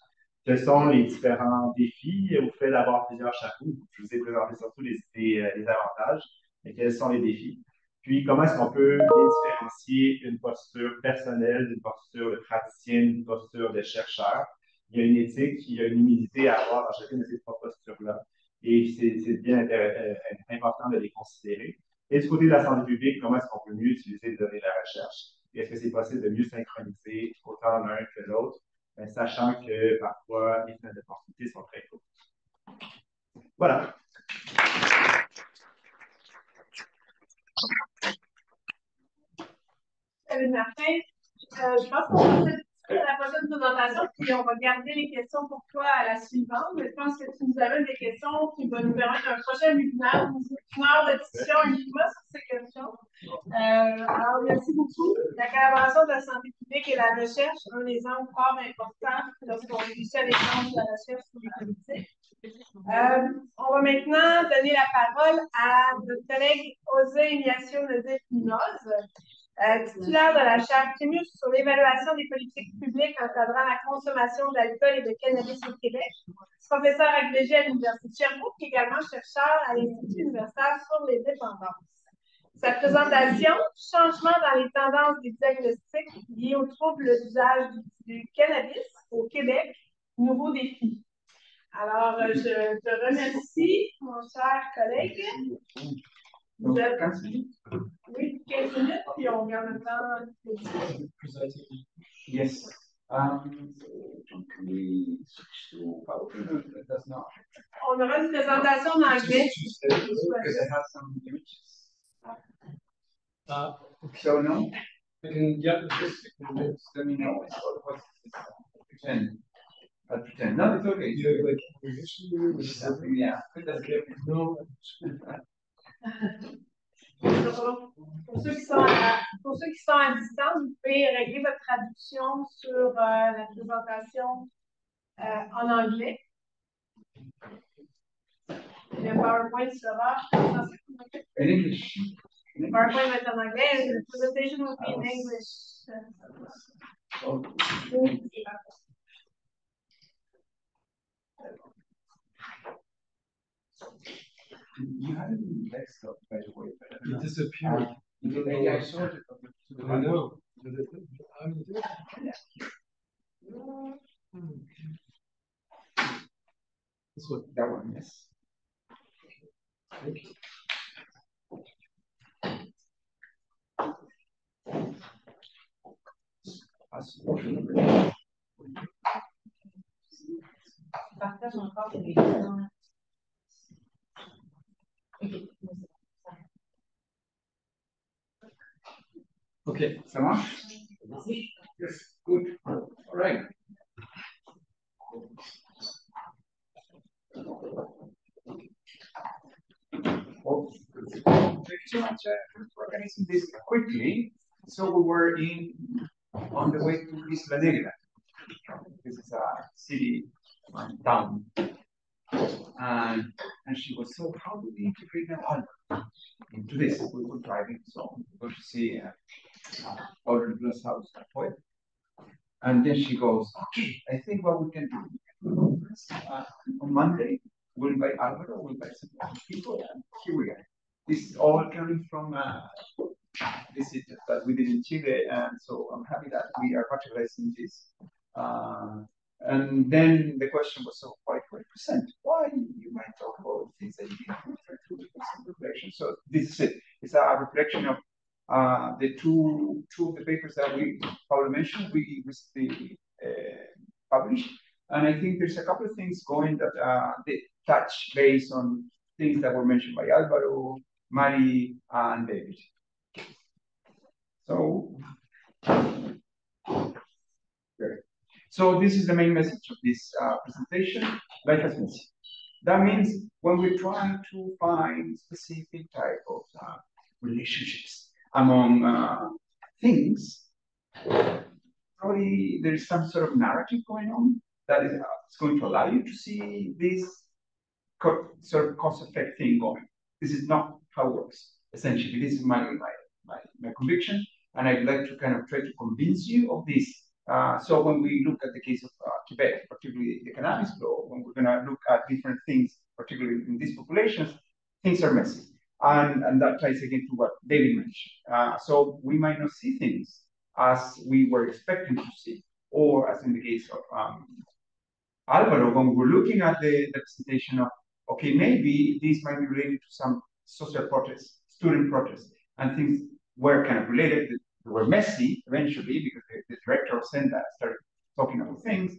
Quels sont les différents défis au fait d'avoir plusieurs chapeaux? Je vous ai présenté surtout les avantages, mais quels sont les défis? Puis, comment est-ce qu'on peut différencier une posture personnelle d'une posture de praticienne, d'une posture de chercheur? Il y a une éthique, il y a une humilité à avoir dans chacune de ces trois postures-là. Et c'est bien important de les considérer. Et du côté de la santé publique, comment est-ce qu'on peut mieux utiliser les données de la recherche? Et est-ce que c'est possible de mieux synchroniser autant l'un que l'autre, sachant que parfois les fenêtres d'opportunité sont très courtes? Voilà. Salut Martin. Je pense qu'on va faire la prochaine présentation, puis on va garder les questions pour toi à la suivante. Mais je pense que tu nous amènes des questions qui vont nous permettre un prochain webinaire, une heure de discussion uniquement sur ces questions. Alors, merci beaucoup. La collaboration de la santé publique et la recherche, un des angles forts importants lorsqu'on réussit à l'échange de la recherche sur les politiques. On va maintenant donner la parole à notre collègue José Ignacio Munoz, titulaire de la chaire Primus sur l'évaluation des politiques publiques encadrant la consommation d'alcool et de cannabis au Québec, professeur agrégé à l'Université de Sherbrooke, également chercheur à l'Institut universitaire sur les dépendances. Sa présentation, changement dans les tendances des diagnostics liés aux troubles d'usage du cannabis au Québec, nouveaux défis. Alors, je te remercie, mon cher collègue. Vous avez 15 minutes? Oui, 15 minutes, puis on garde le temps. Yes. Can we switch to PowerPoint? It does not. On aura une présentation en anglais. Because I have some images. So no? Yeah, Let me know. Pretend. Pretend. No, it's okay. Yeah. No. Pour ceux qui sont à distance, vous pouvez régler votre traduction sur la présentation en anglais. Le PowerPoint sera en français. In English. Le PowerPoint va être en anglais. The presentation will be in English. You had it in desktop, by the way. It disappeared. Maybe I saw it. I know. I'm there. This one. That one, yes. Thank you. Partage encore des questions. Okay, ça marche? Yes, good. All right. Well, thank you so much for organizing this quickly. So we were on the way to Isla Negra. This is a city town. And she was so, how do we integrate that into this? We were driving, so we go to see Paul Blues house at Poet. And then she goes, okay, I think what we can do on Monday, we'll invite Alvaro, we'll invite some other people, and here we are. This is all coming from visit that we did in Chile, and so I'm happy that we are materializing this. And then the question was, so why 20%? Why you might talk about things that you didn't refer to in reflection? So this is it. It's a reflection of the two of the papers that Paula mentioned, we recently published. And I think there's a couple of things going that they touch base on things that were mentioned by Alvaro, Mari, and David. So, so this is the main message of this presentation, like I mentioned. That means when we're trying to find specific type of relationships among things, probably there is some sort of narrative going on that is going to allow you to see this sort of cause-effect thing going. This is not how it works. Essentially, this is my conviction, and I'd like to kind of try to convince you of this. So when we look at the case of Quebec, particularly the cannabis law, when we're going to look at different things, particularly in these populations, things are messy. And that ties again to what David mentioned. So we might not see things as we were expecting to see, or as in the case of Alvaro, when we're looking at the representation of, okay, maybe this might be related to some social protests, student protests, and things were kind of related. They were messy eventually because the director of Senda started talking about things,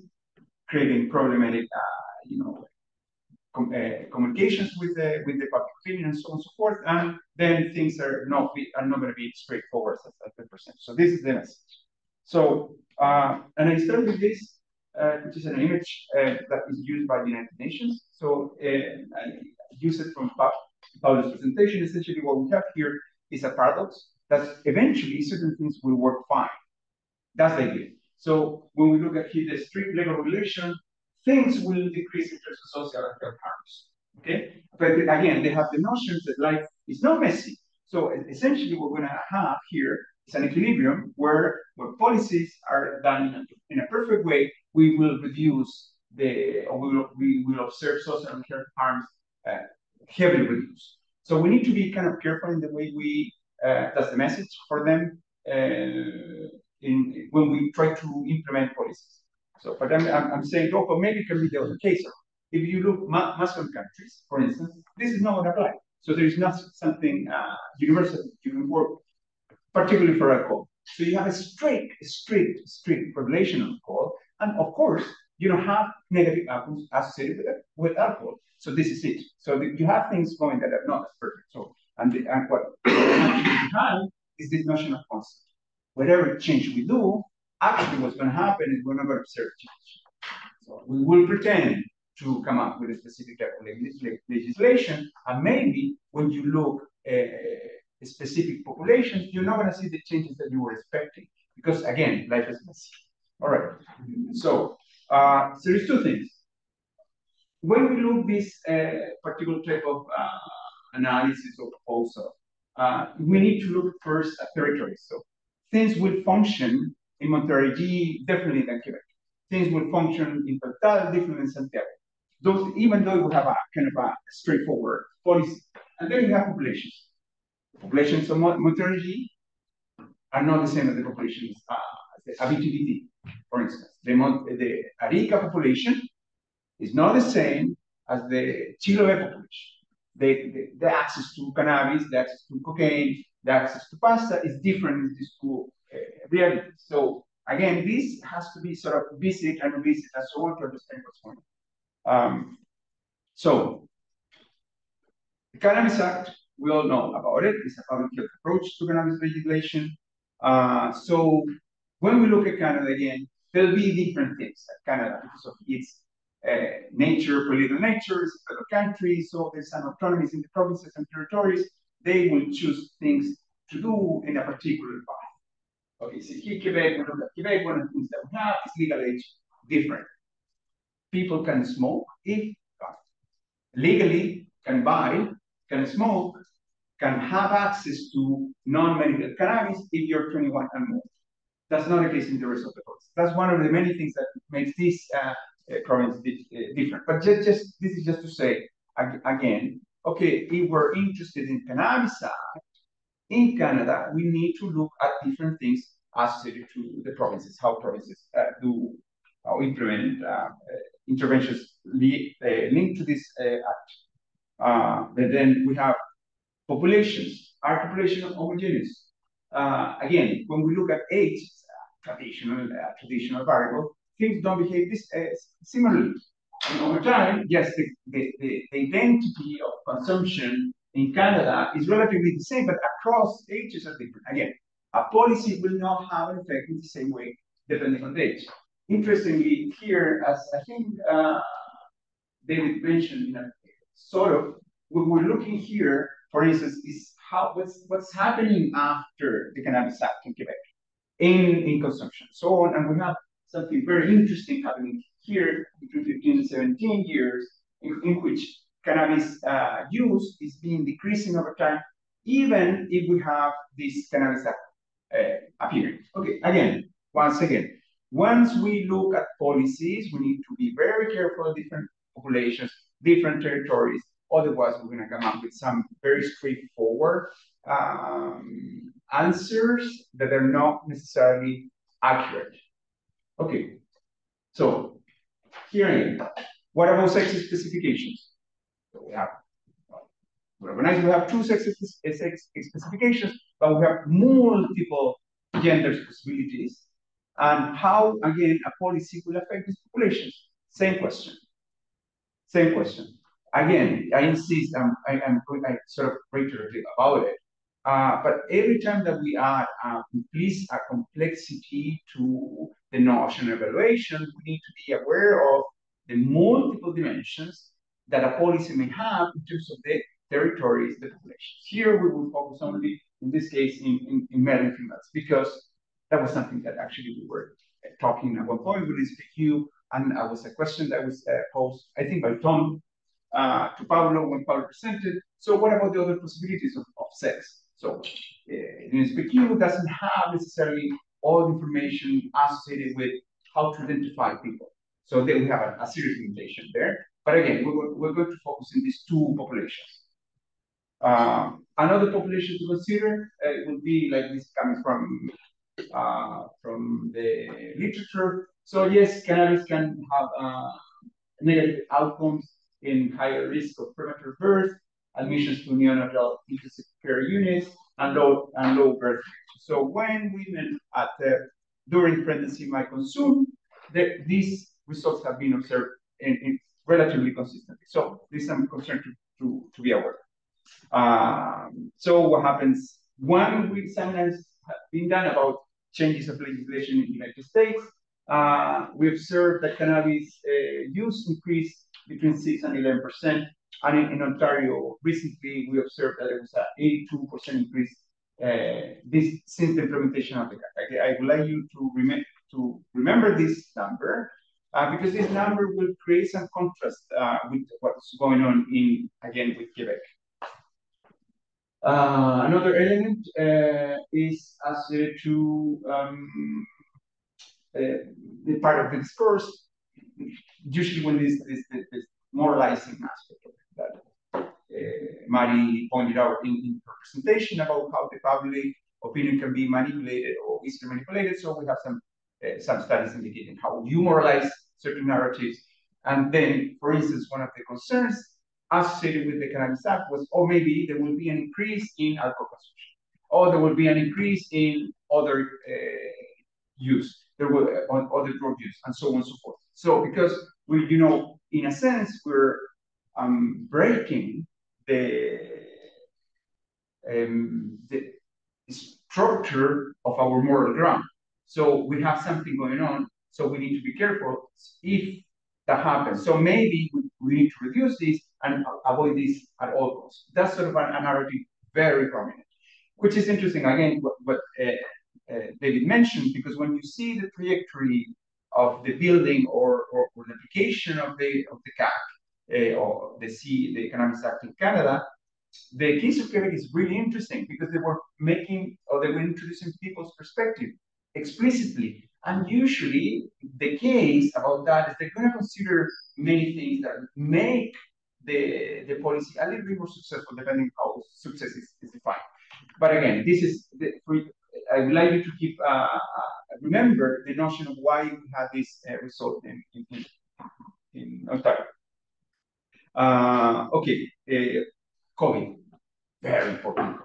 creating problematic, communications with the public opinion and so on and so forth, and then things are not going to be straightforward as the percent. So this is the message. So and I start with this, which is an image that is used by the United Nations. So I use it from Paula's presentation. Essentially, what we have here is a paradox that eventually certain things will work fine. That's the idea. So when we look at here the strict legal regulation, things will decrease in terms of social and health harms. Okay, but again, they have the notions that life is not messy. So essentially, what we're going to have here is an equilibrium where policies are done in a perfect way. We will reduce we will observe social and health harms heavily reduced. So we need to be kind of careful in the way we that's the message for them when we try to implement policies. So for them, I'm saying, oh, but maybe it can be the other case. If you look Muslim countries, for instance, this is not going to apply. So there is not something universal you can work, particularly for alcohol. So you have a strict regulation on alcohol, and of course, you don't have negative outcomes associated with alcohol. So this is it. So you have things going that are not as perfect. So and what you have is this notion of constant. Whatever change we do, actually what's going to happen is we're not going to observe change. So we will pretend to come up with a specific type of legislation, and maybe when you look at specific populations, you're not going to see the changes that you were expecting, because again, life is messy. All right. So there's two things. When we look this particular type of analysis or proposal, we need to look first at territories. So things will function in Monterrey definitely than Quebec. Things will function in Total differently than Santiago. Those, even though we have a kind of a straightforward policy. And then you have populations. The populations of Monterrey are not the same as the populations of Abitibi, for instance. The Arica population is not the same as the Chiloé population. The access to cannabis, the access to cocaine, the access to pasta is different in these two realities. So again, this has to be sort of visited and revisited and so on to understand what's going on. So the Cannabis Act, we all know about it. It's a public health approach to cannabis legislation. So when we look at Canada again, there'll be different things at Canada because of its nature, political nature, it's a federal country, so there's some autonomies in the provinces and territories. They will choose things to do in a particular path. Okay, so here Quebec, we look at Quebec, one of the things that we have is legal age different. People can smoke if legally can buy, can smoke, can have access to non-medical cannabis if you're 21 and more. That's not the case in the rest of the province. That's one of the many things that makes this province different. But this is just to say, again, okay, if we're interested in cannabis in Canada, we need to look at different things associated to the provinces, how provinces implement interventions linked to this act. But then we have populations. Are population homogeneous? Again, when we look at age, traditional variable, things don't behave this similarly. And over time, yes, the identity of consumption in Canada is relatively the same, but across ages are different. Again, a policy will not have an effect in the same way depending on the age. Interestingly, here, as I think David mentioned, sort of, what we're looking here, for instance, is what's happening after the Cannabis Act in Quebec in consumption, so on, and we have something very interesting happening here between 15 and 17 years, in which cannabis use is being decreasing over time, even if we have this Cannabis Act appearing. Okay, once again, once we look at policies, we need to be very careful of different populations, different territories. Otherwise, we're going to come up with some very straightforward answers that are not necessarily accurate. Okay, so here again, what about sex specifications? So we have, we have two sex specifications, but we have multiple gender possibilities. And how, again, a policy will affect these populations? Same question. Same question. Again, I insist, I sort of reiterative about it. But every time that we add a complexity to the notion of evaluation, we need to be aware of the multiple dimensions that a policy may have in terms of the territories, the populations. Here we will focus only, in this case, in male and females, because that was something that actually we were talking at one point with this PQ, and that was a question that was posed, I think, by Tom to Pablo when Pablo presented. So what about the other possibilities of sex? So this PQ doesn't have necessarily all the information associated with how to identify people. So then we have a serious limitation there. But again, we're going to focus on these two populations. Another population to consider would be like this coming from the literature. So yes, cannabis can have negative outcomes in higher risk of premature birth, admissions to neonatal intensive care units, and low birth weight. So when women during pregnancy might consume, these results have been observed in relatively consistently. So this is some concern to be aware. So what happens? One examination has been done about changes of legislation in the United States. We observed that cannabis use increased between 6 and 11%. And in Ontario, recently, we observed that there was an 82% increase since the implementation of the Act. I would like you to remember this number, because this number will create some contrast with what's going on with Quebec. Another element is associated to the part of the discourse, usually when this moralizing aspect of it, that Mari pointed out in her presentation about how the public opinion can be manipulated or easily manipulated. So we have some studies indicating how you moralize certain narratives. And then, for instance, one of the concerns associated with the Cannabis Act was, or maybe there will be an increase in alcohol consumption, or there will be an increase in other use, there will on other drug use, and so on and so forth. So because we, in a sense, we're breaking the structure of our moral ground. So we have something going on, so we need to be careful if that happens. So maybe we need to reduce this and avoid this at all costs. That's sort of a narrative very prominent, which is interesting, again, what David mentioned, because when you see the trajectory the building or the application of the CAC or the Cannabis Act in Canada, the case of Quebec is really interesting because they were introducing people's perspective explicitly. And usually the case about that is they're going to consider many things that make the policy a little bit more successful depending how success is defined. But again, this is I would like you to keep remember the notion of why we had this result in Ontario. Okay, COVID, very important,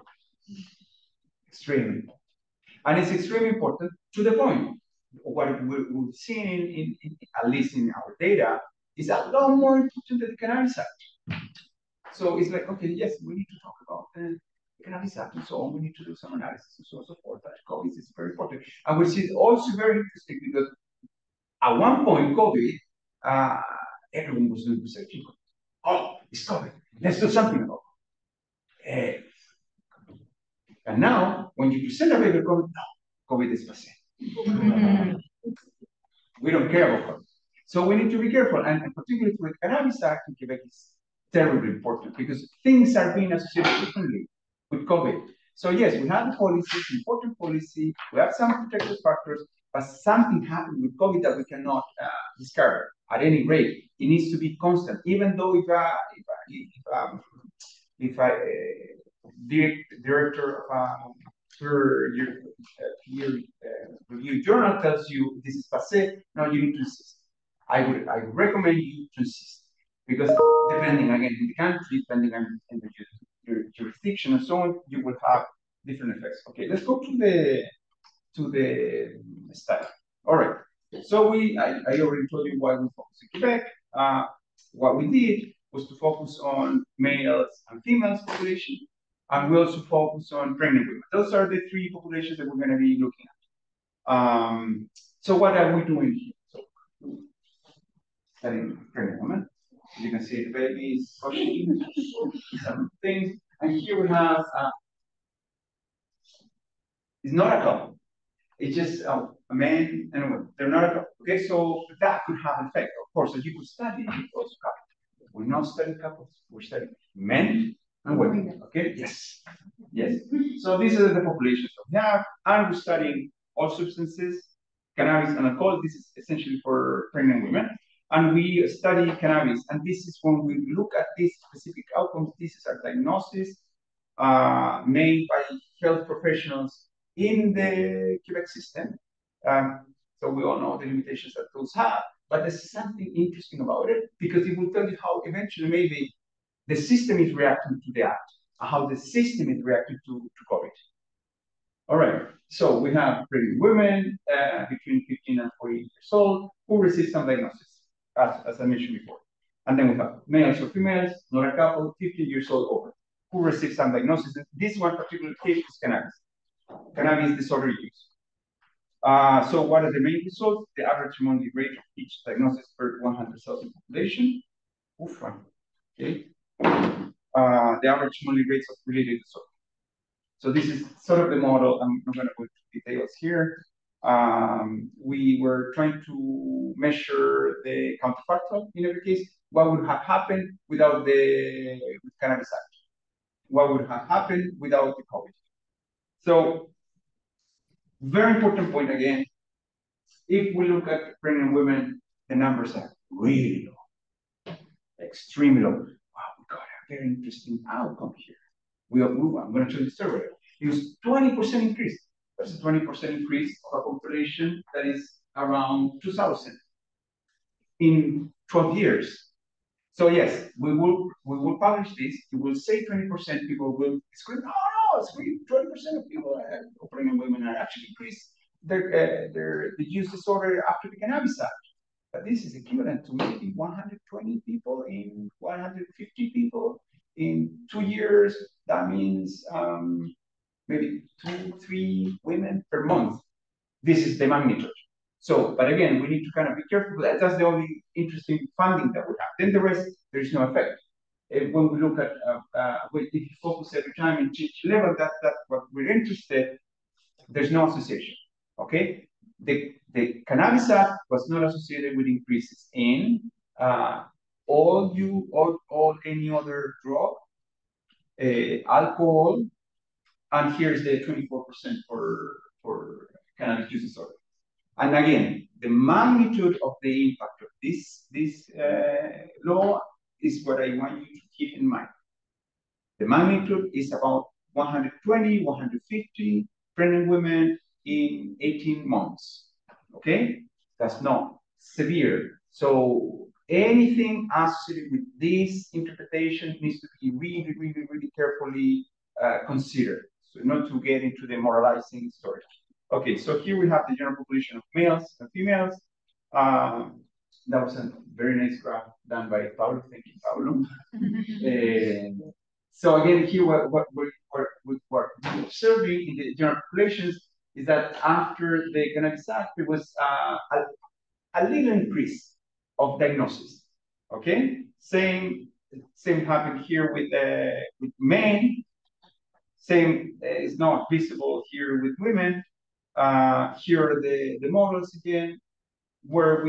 extremely important. And it's extremely important to the point. What we've seen, at least in our data, is a lot more important than the Cannabis Act. So it's like, okay, yes, we need to talk about the Cannabis Act and so on. We need to do some analysis and so on and so forth. That COVID is very important. And which is also very interesting because at one point, COVID, everyone was doing research. Oh, it's COVID. Let's do something about it. And now, when you present a paper COVID, no, COVID is passé. We don't care about COVID. So we need to be careful. And particularly for the Cannabis Act in Quebec is terribly important because things are being associated differently with COVID. So yes, we have the policies, important policy, we have some protective factors, but something happened with COVID that we cannot discard at any rate. It needs to be constant, even though if director of peer review journal tells you this is passé, now you need to insist. I would recommend you to insist because depending again in the country, depending on the jurisdiction and so on, you will have different effects. Okay, let's go to the study. All right. So I already told you why we focus in Quebec. What we did was to focus on males and females population, and we also focus on pregnant women. Those are the three populations that we're going to be looking at. So what are we doing here? So, studying pregnant women. You can see the babies pushing some things, and here we have. It's not a couple. It's just a man and a woman. They're not a couple. Okay, so that could have an effect. Of course, so you could study also couples. We're not studying couples. We're studying men and women. Okay, yes, yes. So these are the populations we have, and we're studying all substances, cannabis and alcohol. This is essentially for pregnant women. And we study cannabis, and this is when we look at these specific outcomes. This is our diagnosis made by health professionals in the Quebec system. So we all know the limitations that those have, but there's something interesting about it because it will tell you how eventually maybe the system is reacting to the act, how the system is reacting to COVID. All right, so we have pregnant women between 15 and 40 years old who receive some diagnosis, as I mentioned before. And then we have males or females, not a couple, 15 years old over, who receive some diagnosis. And this one particular case is cannabis disorder use. So what are the main results? The average monthly rate of each diagnosis per 100,000 population. Okay. The average monthly rates of related disorder. So this is sort of the model. I'm not going to go into details here. We were trying to measure the counterfactual in every case. What would have happened without the Cannabis Act? What would have happened without the COVID? So, very important point again. If we look at pregnant women, the numbers are really low, extremely low. Wow, we got a very interesting outcome here. I'm going to show you the story. It was 20% increase. That's a 20% increase of a population that is around 2,000 in 12 years. So yes, we will publish this. It will say 20% people will scream, oh no, scream 20% of people, pregnant women are actually increased their use disorder after the Cannabis Act. But this is equivalent to maybe 120 people in 150 people in 2 years. That means maybe 2-3 women per month. This is the magnitude. So, but again, we need to kind of be careful. That's the only interesting finding that we have. Then the rest, there is no effect. When we look at, if you focus every time in change level, that's what we're interested. There's no association. Okay, the Cannabis Act was not associated with increases in all any other drug, alcohol, and here's the 24% for cannabis use disorder. And again, the magnitude of the impact of this law is what I want you to keep in mind. The magnitude is about 120, 150 pregnant women in 18 months. Okay? That's not severe. So anything associated with this interpretation needs to be really, really, really carefully considered. So not to get into the moralizing story. Okay, so here we have the general population of males and females. That was a very nice graph done by Paulo. Thank you, Paulo. So again, here what we're observing in the general populations is that after the Cannabis Act, there was a little increase of diagnosis. Okay, same happened here with men. Same is not visible here with women. Here are the models again, where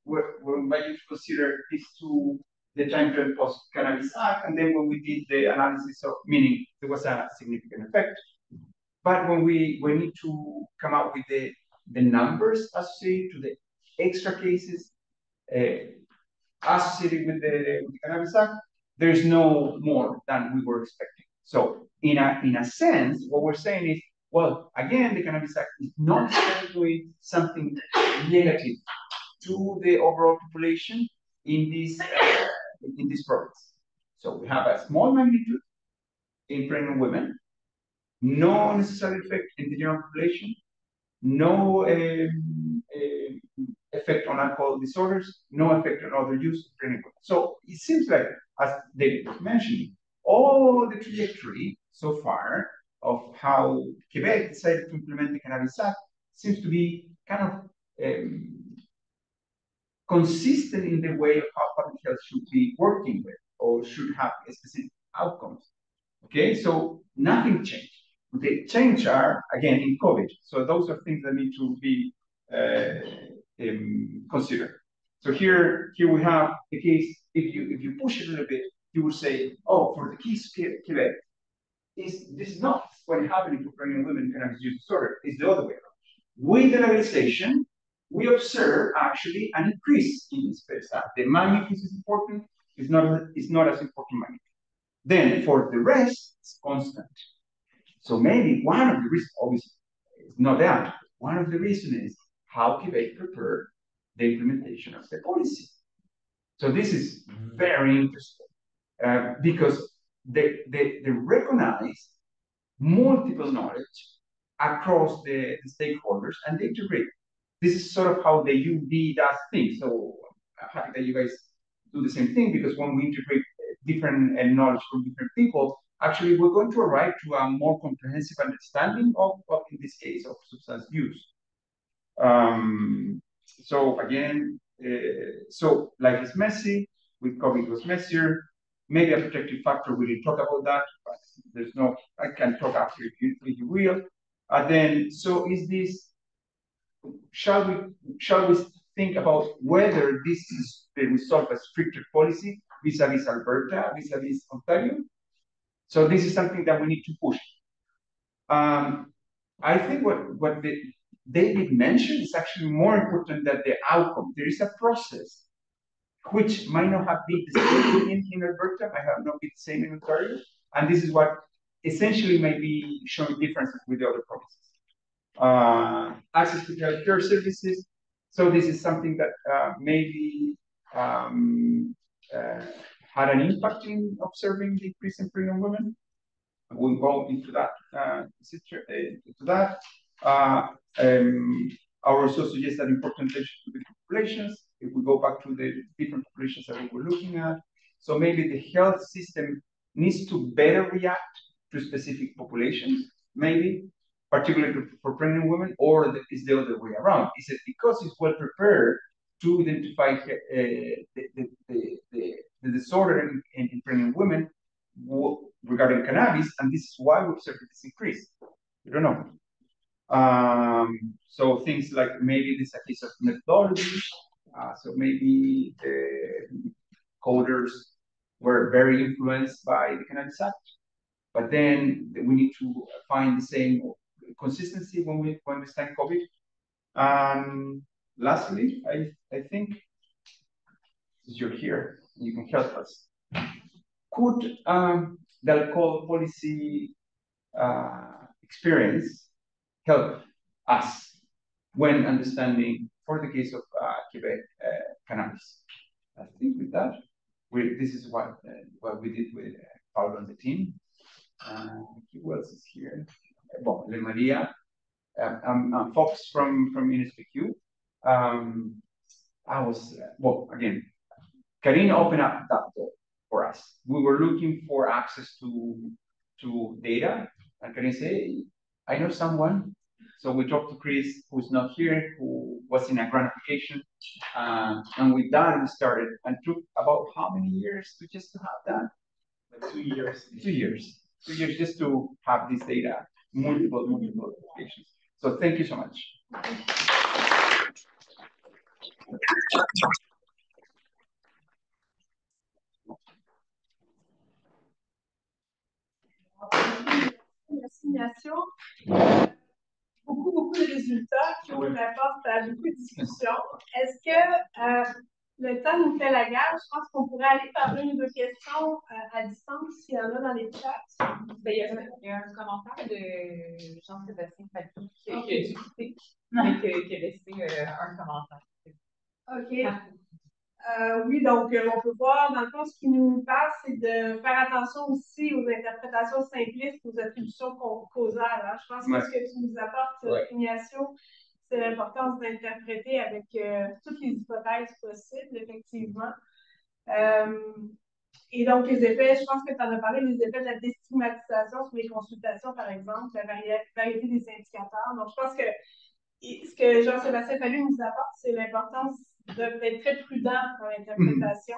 we're invited to consider these two, the time frame post Cannabis Act, and then when we did the analysis of meaning, there was a significant effect. But when we need to come up with the numbers associated to the extra cases associated with the Cannabis Act, there's no more than we were expecting. So in a sense, what we're saying is, well, again, the Cannabis Act is not doing something negative to the overall population in this province. So we have a small magnitude in pregnant women, no necessary effect in the general population, no effect on alcohol disorders, no effect on other use of pregnant women. So it seems like, as David was mentioning, all the trajectory so far of how Quebec decided to implement the Cannabis Act seems to be kind of consistent in the way of how public health should be working with or should have specific outcomes. Okay, so nothing changed. The change are again in COVID. So those are things that need to be considered. So here we have the case. If you push it a little bit, you will say, oh, for the case of Quebec, this is not what happening for pregnant women cannabis use disorder. It's the other way around. With the legalization, we observe actually an increase in this space. The magnitude is important. It's not as important magnitude. Then for the rest, it's constant. So maybe one of the reasons, obviously, it's not that. One of the reasons is how Quebec prepared the implementation of the policy. So this is very interesting because they recognize multiple knowledge across the stakeholders and they integrate. This is sort of how the UD does things. So I'm happy that you guys do the same thing because when we integrate different knowledge from different people, actually we're going to arrive to a more comprehensive understanding of in this case, of substance use. So again, so life is messy, with COVID was messier, maybe a protective factor, we didn't talk about that, but there's no, I can talk after if you will. Then, so is this, shall we think about whether this is the result of a stricter policy vis-a-vis Alberta, vis-a-vis Ontario? So this is something that we need to push. I think what David mentioned is actually more important than the outcome. There is a process which might not have been the same in Alberta, might have not been the same in Ontario, and this is what essentially may be showing differences with the other provinces. Access to healthcare services. So this is something that maybe had an impact in observing the increase in pregnant women. We'll go into that. I also suggest that important attention to the populations. If we go back to the different populations that we were looking at, so maybe the health system needs to better react to specific populations, maybe particularly for pregnant women, or is the other way around? Is it because it's well prepared to identify the disorder in pregnant women regarding cannabis, and this is why we observe this increase? We don't know. So things like maybe this is a case of methodology. So maybe the coders were very influenced by the Cannabis Act. But then we need to find the same consistency when we study COVID. Lastly, I think you're here, you can help us. Could the alcohol policy experience help us when understanding, for the case of Quebec cannabis? I think with that, this is what we did with Paulo and the team. Who else is here? Well, Le Maria, Fox from NSPQ. I was, well, again, Karine opened up that door for us. We were looking for access to data, and Karine said, hey, I know someone. So we talked to Chris, who's not here, who was in a grant application, and with that we started. And took about how many years to have that? Like 2 years. 2 years. 2 years just to have this data, multiple applications. So thank you so much. L'assignation, beaucoup de résultats qui ouvrent la porte à beaucoup de discussions. Est-ce que le temps nous fait la gage? Je pense qu'on pourrait aller par une ou deux questions à distance s'il y en a dans les chats. Il y a un commentaire de Jean-Sébastien Falcon qui a discuté, mais qui a laissé un commentaire. OK. Oui, donc on peut voir, dans le fond, ce qui nous passe, c'est de faire attention aussi aux interprétations simplistes, aux attributions causales. Hein. Je pense que ce que tu nous apportes, Ignacio, c'est l'importance d'interpréter avec toutes les hypothèses possibles, effectivement. Et donc, les effets, je pense que tu en as parlé, les effets de la déstigmatisation sur les consultations, par exemple, la variété des indicateurs. Donc, je pense que ce que Jean-Sébastien Fallu nous apporte, c'est l'importance d'être très prudent dans l'interprétation.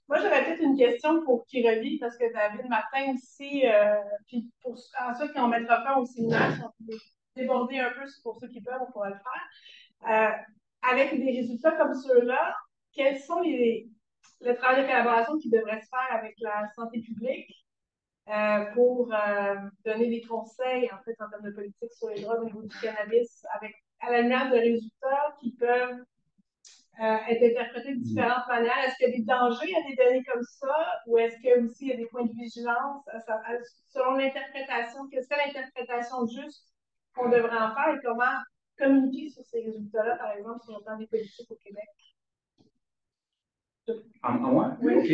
Moi, j'aurais peut-être une question pour Kiroli, parce que David Martin aussi, puis ensuite, quand on mettra fin au séminaire, si on peut déborder un peu pour ceux qui peuvent, on pourra le faire. Avec des résultats comme ceux-là, quels sont le travail de collaboration qui devrait se faire avec la santé publique pour donner des conseils, en fait, en termes de politique sur les drogues au niveau du cannabis, à la lumière de résultats qui peuvent être interprétés de différentes manières. Est-ce qu'il y a des dangers à des données comme ça, ou est-ce qu'il y a aussi des points de vigilance selon l'interprétation? Qu'est-ce que l'interprétation juste qu'on devrait en faire et comment communiquer sur ces résultats-là, par exemple, sur le plan des politiques au Québec? Moi? Oui. Ok.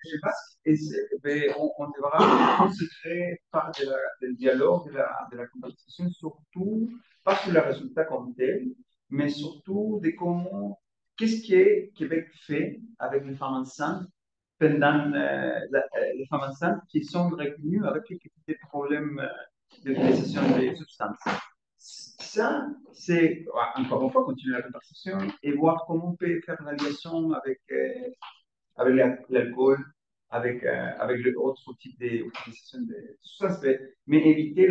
Je pense qu'on devra concentrer par du dialogue, de la conversation, surtout, pas sur les résultats comme tel, mais surtout de qu'est-ce que Québec fait avec les femmes enceintes pendant les femmes enceintes qui sont retenues avec des problèmes d'utilisation des substances. Ça, c'est, encore une fois, continuer la conversation et voir comment on peut faire la liaison avec l'alcool, avec les autres types d'utilisation de substances, mais éviter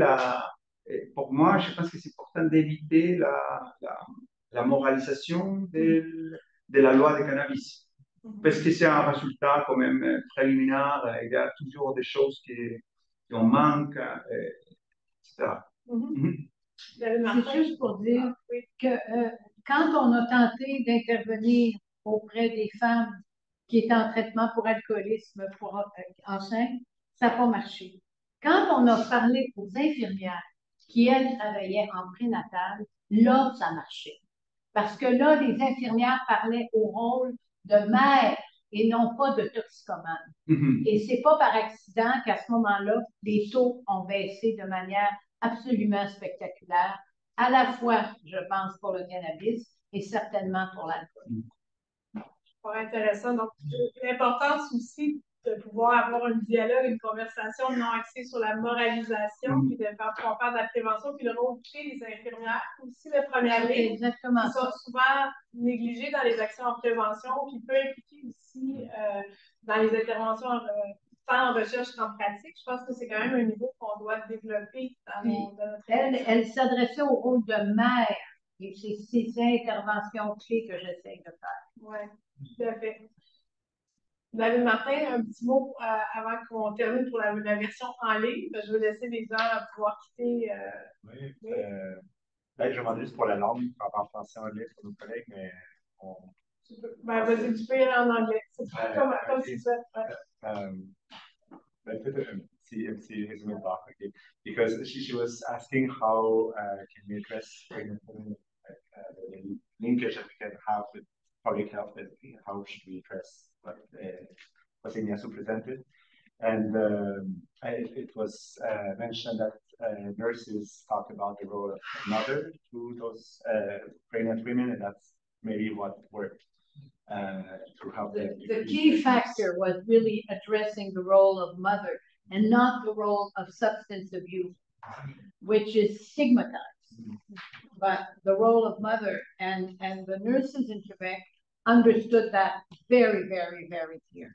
pour moi, je pense que c'est important d'éviter la moralisation de la loi de cannabis. Parce que c'est un résultat quand même préliminaire, il y a toujours des choses qu'on manque, etc. C'est juste pour dire que quand on a tenté d'intervenir auprès des femmes qui étaient en traitement pour alcoolisme, pour enceintes, ça n'a pas marché. Quand on a parlé aux infirmières qui, elles, travaillaient en prénatal, là, ça marchait. Parce que là, les infirmières parlaient au rôle de mère et non pas de toxicomane. Et c'est pas par accident qu'à ce moment-là, les taux ont baissé de manière absolument spectaculaire, à la fois, je pense, pour le cannabis et certainement pour l'alcool. Fort intéressant. Donc, l'importance aussi de pouvoir avoir un dialogue, une conversation non axée sur la moralisation, puis de faire de la prévention, puis de recruter les infirmières, aussi de première ligne, qui sont souvent négligées dans les actions en prévention, qui peut impliquer aussi dans les interventions tant en recherche qu'en pratique. Je pense que c'est quand même un niveau qu'on doit développer dans notre Elle s'adressait au rôle de mère. Et c'est ces interventions clés que j'essaie de faire. Oui, tout à fait. David Martin, un petit mot avant qu'on termine pour la version en ligne. Je vais laisser les gens pouvoir quitter. Oui, je demande juste pour la langue, en français anglais pour nos collègues, mais on... Vas-y, tu peux y aller en anglais. C'est comme tu souhaites. petit résumé de part, okay? Because she was asking how can we address the linkage that we can have with public health, and how should we address what Ignacio presented. And it was mentioned that nurses talk about the role of mother to those pregnant women, and that's maybe what worked to help them. The key factor was really addressing the role of mother and not the role of substance abuse, which is stigmatized. But the role of mother, and the nurses in Quebec understood that very, very, very clear.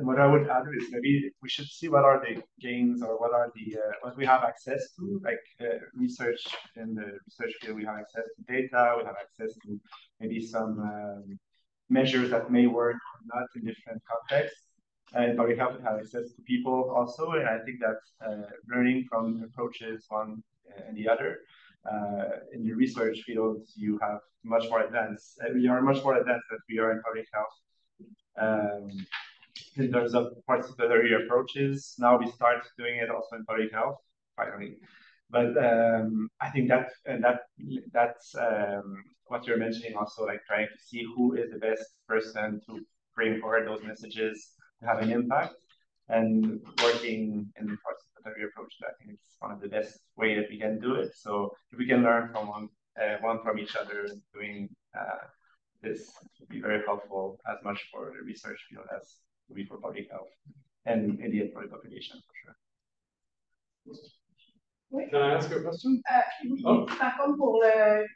What I would add is maybe we should see what are the gains or what are the what we have access to, like research in the research field. We have access to data. We have access to maybe some measures that may work or not in different contexts. And public health have access to people also, and I think that learning from approaches one and the other. In the research field, you have much more advanced. We are much more advanced than we are in public health. In terms of participatory approaches, now we start doing it also in public health, finally. But I think that's what you're mentioning also, like trying to see who is the best person to bring forward those messages to have an impact, and working in the participatory approach. I think it's one of the best way that we can do it. So if we can learn from one from each other doing this, would be very helpful, as much for the research field as will be for public health and Indian for the population, for sure. Oui. Can I ask you a question? Par contre,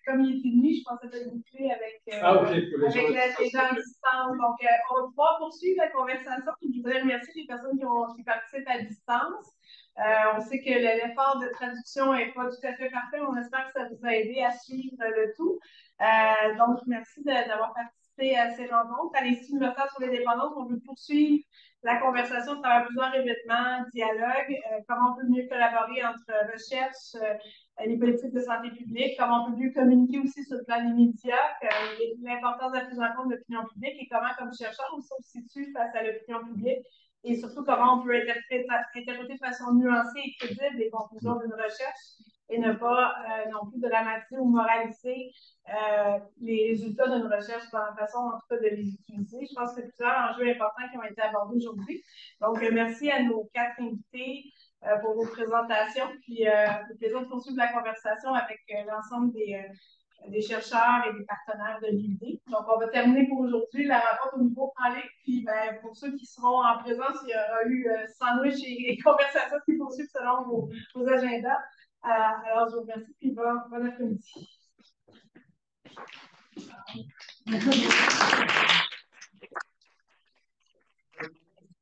comme il était venu, je pensais te boucler avec, avec les gens à distance. Donc, on va pouvoir poursuivre la conversation. Je voudrais remercier les personnes qui participent à distance. On sait que l'effort de traduction n'est pas tout à fait parfait. On espère que ça vous a aidé à suivre le tout. Donc, merci d'avoir participé à ces rencontres. À l'Institut universitaire sur les dépendances, on veut poursuivre la conversation à travers plusieurs événements, dialogues, comment on peut mieux collaborer entre recherche, les politiques de santé publique, comment on peut mieux communiquer aussi sur le plan des médias, l'importance de la prise en compte de l'opinion publique et comment, comme chercheur, on se situe face à l'opinion publique et surtout comment on peut interpréter de façon nuancée et crédible les conclusions d'une recherche et ne pas non plus dramatiser ou moraliser les résultats d'une recherche dans la façon, en tout cas, de les utiliser. Je pense que c'est plusieurs enjeux importants qui ont été abordés aujourd'hui. Donc, merci à nos 4 invités pour vos présentations. Puis, le plaisir de poursuivre la conversation avec l'ensemble des chercheurs et des partenaires de l'UD. Donc, on va terminer pour aujourd'hui la rencontre au niveau en ligne. Puis, pour ceux qui seront en présence, il y aura eu sandwich et conversations qui poursuivent selon vos agendas. Alors, je vous remercie. Puis, bon après-midi.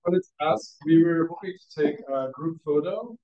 Let's ask. We were hoping to take a group photo.